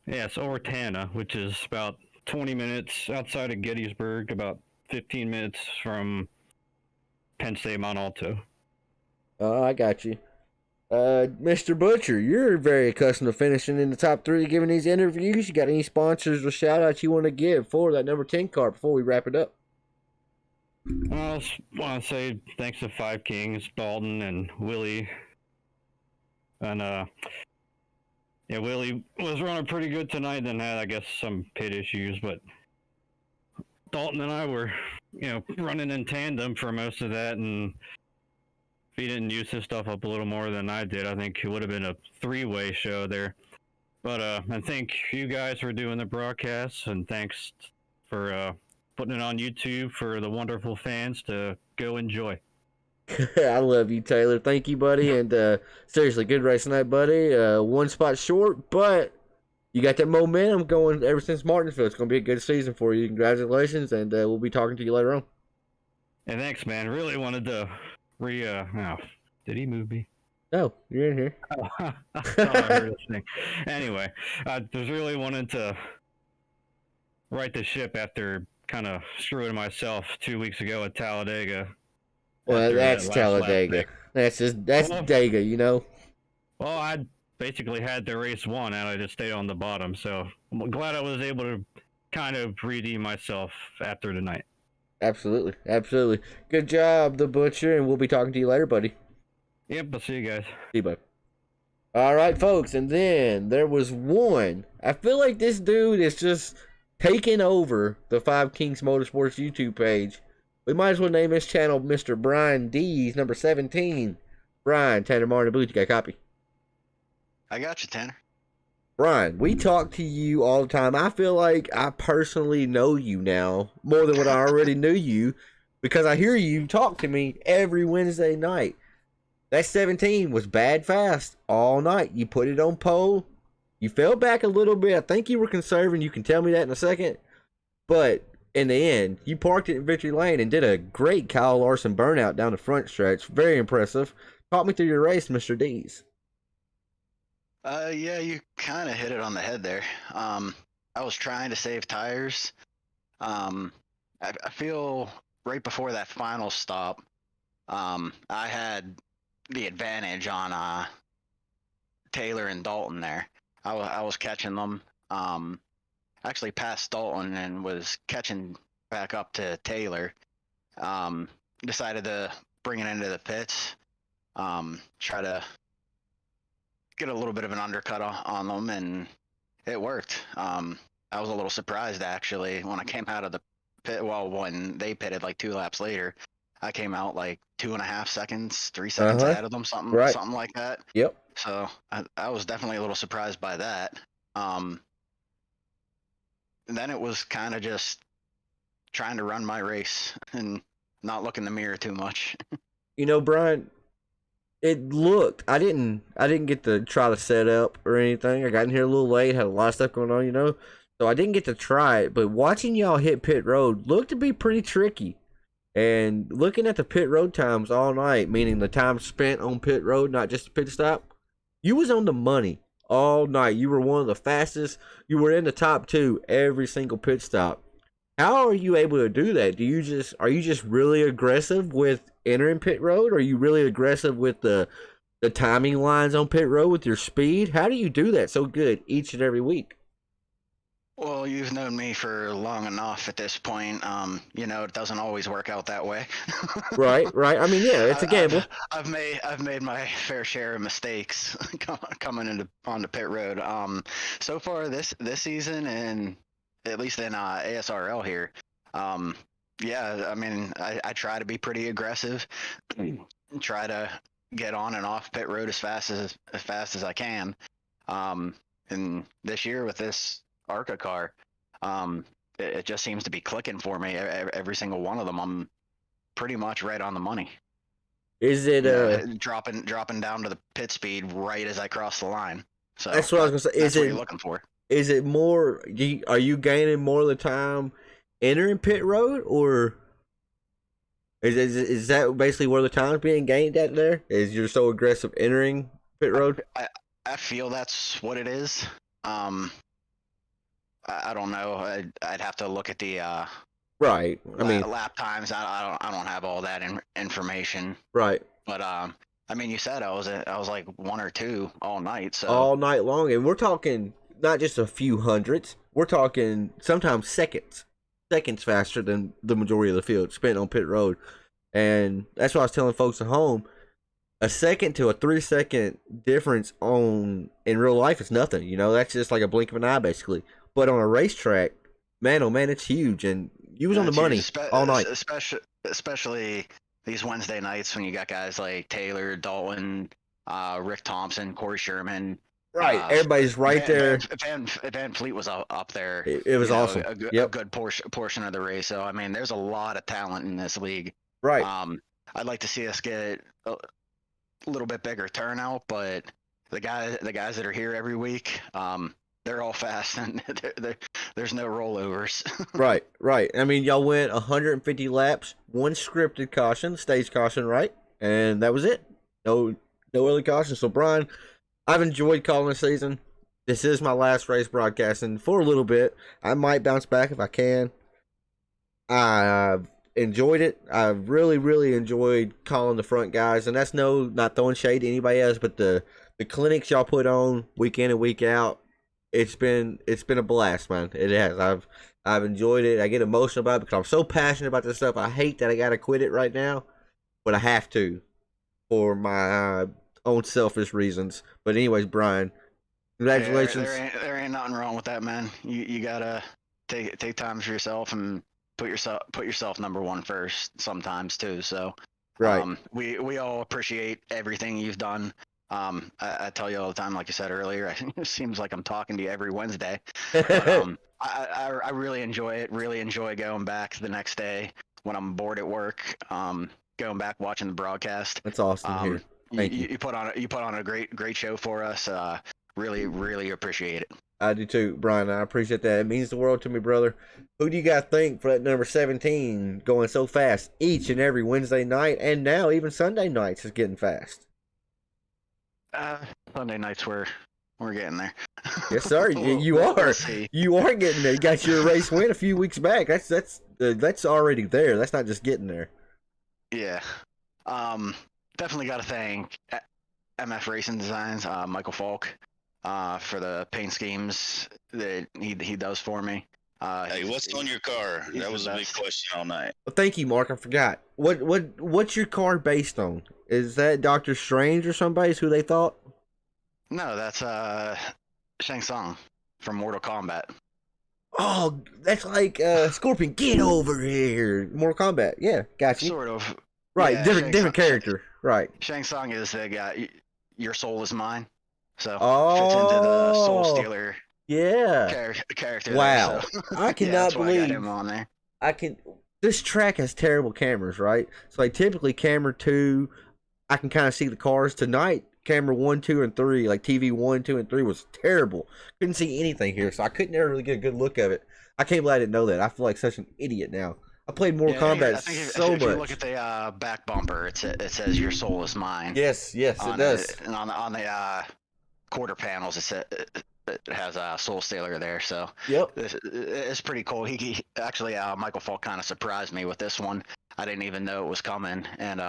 Yeah, it's Ortana, which is about 20 minutes outside of Gettysburg, about 15 minutes from Penn State Mount Alto. Oh, I got you. Mr. Butcher, you're very accustomed to finishing in the top 3 giving these interviews. You got any sponsors or shout outs you want to give for that number 10 car before we wrap it up? I just want to say thanks to Five Kings, Dalton, and Willie. And, yeah, Willie was running pretty good tonight, then had, I guess, some pit issues, but Dalton and I were, running in tandem for most of that, and if he didn't use his stuff up a little more than I did, I think it would have been a 3-way show there. But I thank you guys for doing the broadcasts, and thanks for putting it on YouTube for the wonderful fans to go enjoy. I love you, Taylor. Thank you, buddy. And seriously, good race tonight, buddy. 1 spot short, but you got that momentum going ever since Martinsville. It's going to be a good season for you. Congratulations, and we'll be talking to you later on. And thanks, man. Really wanted to did he move me? No, you're in here. Oh, I thought I heard this thing. Anyway, I was really wanting to right the ship after kind of screwing myself 2 weeks ago at Talladega. Well, that's Talladega. That's Dega, Well, I basically had the race won, and I just stayed on the bottom. So I'm glad I was able to kind of redeem myself after tonight. Absolutely. Absolutely. Good job, the Butcher, and we'll be talking to you later, buddy. Yep, I'll see you guys. See you, bud. All right, folks, and then there was one. I feel like this dude is just taking over the Five Kings Motorsports YouTube page. We might as well name his channel Mr. Brian D's number 17. Brian, Tanner Martin, Booth, you got a copy? I got you, Tanner. Brian, we talk to you all the time. I feel like I personally know you now more than what I already knew you because I hear you talk to me every Wednesday night. That 17 was bad fast all night. You put it on pole. You fell back a little bit. I think you were conserving. You can tell me that in a second. But in the end, you parked it in victory lane and did a great Kyle Larson burnout down the front stretch. Very impressive. Talk me through your race, Mr. D's. Yeah, you kind of hit it on the head there. I was trying to save tires. I feel right before that final stop, I had the advantage on Taylor and Dalton there. I was catching them. Actually passed Dalton and was catching back up to Taylor. Decided to bring it into the pits. Try to get a little bit of an undercut on them, and it worked. I was a little surprised actually when I came out of the pit. Well, when they pitted like 2 laps later, I came out like 2.5 seconds, 3 seconds ahead of them, something like that. Yep. So I was definitely a little surprised by that. And then it was kind of just trying to run my race and not look in the mirror too much. Brian, it looked. I didn't get to try to set up or anything. I got in here a little late, had a lot of stuff going on, so I didn't get to try it. But watching y'all hit pit road looked to be pretty tricky. And looking at the pit road times all night, meaning the time spent on pit road, not just the pit stop, you was on the money all night. You were one of the fastest. You were in the top 2 every single pit stop. How are you able to do that? Are you just really aggressive with entering pit road? Are you really aggressive with the timing lines on pit road with your speed? How do you do that so good each and every week? Well, you've known me for long enough at this point. It doesn't always work out that way. Right. I mean, yeah, it's a gamble. I've made my fair share of mistakes coming onto pit road. So far this season, and at least in ASRL here, yeah, I mean, I try to be pretty aggressive, try to get on and off pit road as fast as I can. And this year with this ARCA car, it just seems to be clicking for me. Every single one of them, I'm pretty much right on the money. Is it dropping down to the pit speed right as I cross the line? So that's what I was gonna say. That's what you're looking for. is it more? Are you gaining more of the time entering pit road, or is that basically where the time's being gained at? There is you're so aggressive entering pit road. I feel that's what it is. I don't know. I'd have to look at the Right. I mean, lap times. I don't have all that information. right. But I mean, you said I was like 1 or 2 all night. So All night long, and we're talking not just a few hundreds. We're talking sometimes seconds faster than the majority of the field spent on pit road. And that's what I was telling folks at home. A second to a 3-second difference in real life is nothing. You know, that's just like a blink of an eye, basically. But on a racetrack, man, oh man, it's huge. And you was on the money all night. Especially these Wednesday nights when you got guys like Taylor, Dalton, Rick Thompson, Corey Sherman. Right, everybody's right there. Van Fleet was up there. It was awesome. A good portion of the race. So I mean, there's a lot of talent in this league. Right. I'd like to see us get a little bit bigger turnout, but the guys that are here every week, they're all fast and there's no rollovers. Right. I mean, y'all went 150 laps, 1 scripted caution, stage caution, right? And that was it. No other caution. So Brian, I've enjoyed calling the season. This is my last race broadcasting for a little bit. I might bounce back if I can. I've enjoyed it. I've really enjoyed calling the front guys, and that's not throwing shade to anybody else, but the clinics y'all put on week in and week out, it's been a blast, man. It has. I've enjoyed it. I get emotional about it because I'm so passionate about this stuff. I hate that I gotta quit it right now, but I have to for my own selfish reasons. But anyways, Brian, congratulations. There ain't nothing wrong with that, man. You gotta take time for yourself and put yourself number one first sometimes too. So right. We all appreciate everything you've done. I tell you all the time, like you said earlier, it seems like I'm talking to you every Wednesday. But, I really enjoy it. Really enjoy going back the next day when I'm bored at work. Going back watching the broadcast. That's awesome to hear. Thank you. You put on a great show for us. Really appreciate it. I do too, Brian. I appreciate that. It means the world to me, brother. Who do you guys think for that number 17 going so fast each and every Wednesday night, and now even Sunday nights is getting fast? Sunday nights we're getting there. Yes, sir. You are. You are getting there. You got your race win a few weeks back. That's already there. That's not just getting there. Yeah. Definitely got to thank MF Racing Designs, Michael Falk, for the paint schemes that he does for me. Hey, what's on your car? That was a big question all night. Well, thank you, Mark. I forgot. What's your car based on? Is that Doctor Strange or somebody's who they thought? No, that's Shang Tsung from Mortal Kombat. Oh, that's like Scorpion. Get over here, Mortal Kombat. Yeah, gotcha. Sort of. Right, Yeah, different character. Right. Shang Tsung is the guy. Your soul is mine. So Oh, fits into the Soul Stealer yeah. character. Wow. There, so. I cannot that's why I got believe him on there. This track has terrible cameras, right? So like typically camera 2, I can kind of see the cars. Tonight, camera 1, 2, and 3, like TV 1, 2, and 3 was terrible. Couldn't see anything here, so I couldn't ever really get a good look of it. I can't believe I didn't know that. I feel like such an idiot now. I played Mortal Kombat so much. If you look at the back bumper, it says "Your soul is mine." Yes, it does. And on the quarter panels, it has a Soul Stealer there. So yep, it's pretty cool. He actually Michael Falk kind of surprised me with this one. I didn't even know it was coming, and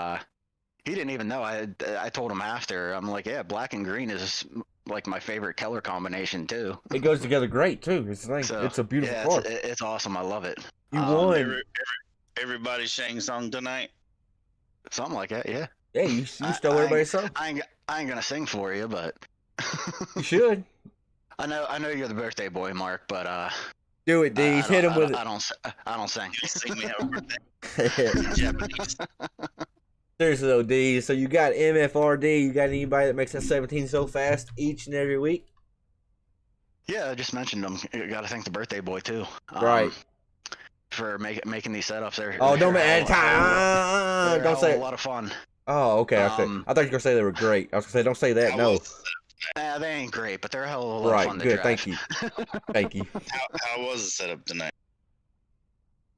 he didn't even know. I told him after. I'm like, yeah, black and green is like my favorite color combination too. It goes together great too. It's a beautiful car. It's awesome. I love it. You won. Everybody sang song tonight. Something like that, yeah. Yeah, you stole everybody's song. I ain't gonna sing for you, but you should. I know you're the birthday boy, Mark, but do it, D. Hit him with it. I don't sing. You sing me happy birthday. Japanese. Seriously though, D. So you got MFRD. You got anybody that makes that 17 so fast each and every week? Yeah, I just mentioned them. Got to thank the birthday boy too. Right. For making these setups there. Oh, don't make any time. Don't say a lot of fun. Oh, okay. I thought you were gonna say they were great. I was gonna say don't say that. No. Nah, they ain't great, but they're a hell of a lot of Right, fun to good. drive. Thank you. Thank you. How was the setup tonight?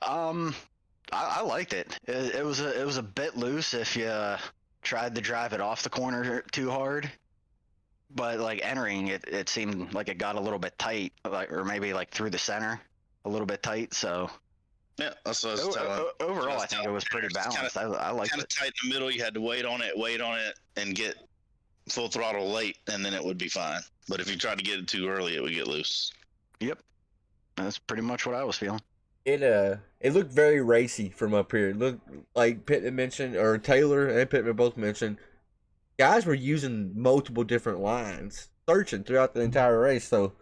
I liked it. It was a bit loose if you tried to drive it off the corner too hard. But like entering it, it seemed like it got a little bit tight, like or maybe like through the center, a little bit tight. So Yeah, that's what I was telling. overall, I think it was pretty balanced. I liked Kind of it. tight in the middle. You had to wait on it, and get full throttle late, and then it would be fine. But if you tried to get it too early, it would get loose. Yep, that's pretty much what I was feeling. It looked very racy from up here. It looked like Pittman mentioned, or Taylor and Pittman both mentioned, guys were using multiple different lines, searching throughout the entire race. So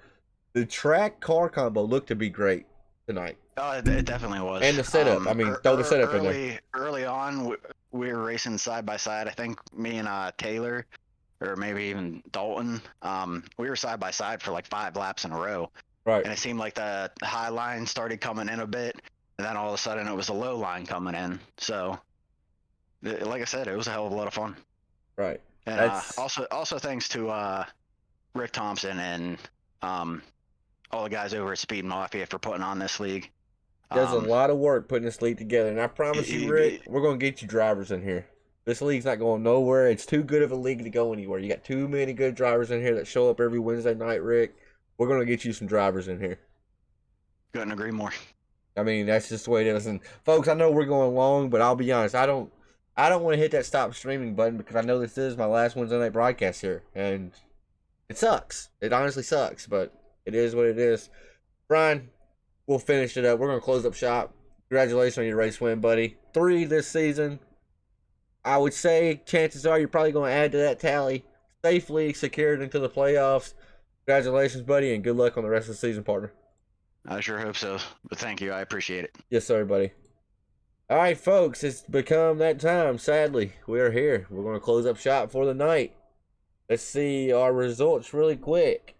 the track car combo looked to be great tonight. It definitely was. And the setup. I mean, throw the setup in there. Early on, we were racing side by side. I think me and Taylor, or maybe even Dalton, we were side by side for like 5 laps in a row. Right. And it seemed like the high line started coming in a bit, and then all of a sudden it was a low line coming in. So, like I said, it was a hell of a lot of fun. Right. And also thanks to Rick Thompson and all the guys over at Speed Mafia for putting on this league. There's a lot of work putting this league together, and I promise you, Rick, we're going to get you drivers in here. This league's not going nowhere. It's too good of a league to go anywhere. You got too many good drivers in here that show up every Wednesday night, Rick. We're going to get you some drivers in here. Couldn't agree more. I mean, that's just the way it is. And folks, I know we're going long, but I'll be honest, I don't want to hit that stop streaming button because I know this is my last Wednesday night broadcast here, and it sucks. It honestly sucks, but it is what it is. Brian, we'll finish it up. We're going to close up shop. Congratulations on your race win, buddy. 3 this season. I would say chances are you're probably going to add to that tally. Safely secured into the playoffs. Congratulations, buddy, and good luck on the rest of the season, partner. I sure hope so. But thank you. I appreciate it. Yes, sir, buddy. All right, folks, it's become that time. Sadly, we are here. We're going to close up shop for the night. Let's see our results really quick.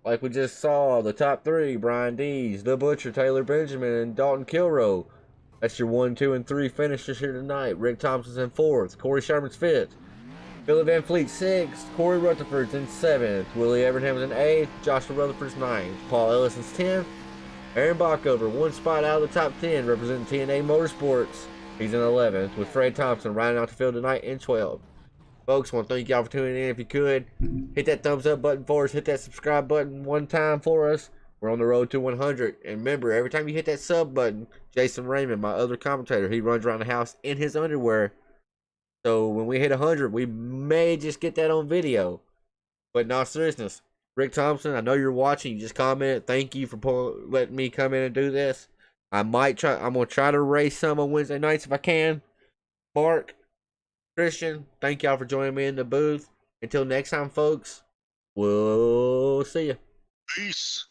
Like we just saw, the top 3, Brian Dees, The Butcher, Taylor Benjamin, and Dalton Kilrow. That's your 1, 2, and 3 finishers here tonight. Rick Thompson's in 4th. Corey Sherman's 5th. Billy Van Fleet 6th. Corey Rutherford's in 7th. Willie Evernham's in 8th. Joshua Rutherford's 9th. Paul Ellison's 10th. Aaron Bockover, 1 spot out of the top 10, representing TNA Motorsports. He's in 11th, with Fred Thompson riding out the field tonight in 12th. Folks, I want to thank y'all for tuning in. If you could, hit that thumbs up button for us. Hit that subscribe button one time for us. We're on the road to 100. And remember, every time you hit that sub button, Jason Raymond, my other commentator, he runs around the house in his underwear. So when we hit 100, we may just get that on video. But in all seriousness, Rick Thompson, I know you're watching. You just commented. Thank you for letting me come in and do this. I'm going to try to race some on Wednesday nights if I can. Mark, Christian, thank y'all for joining me in the booth. Until next time, folks, we'll see you. Peace.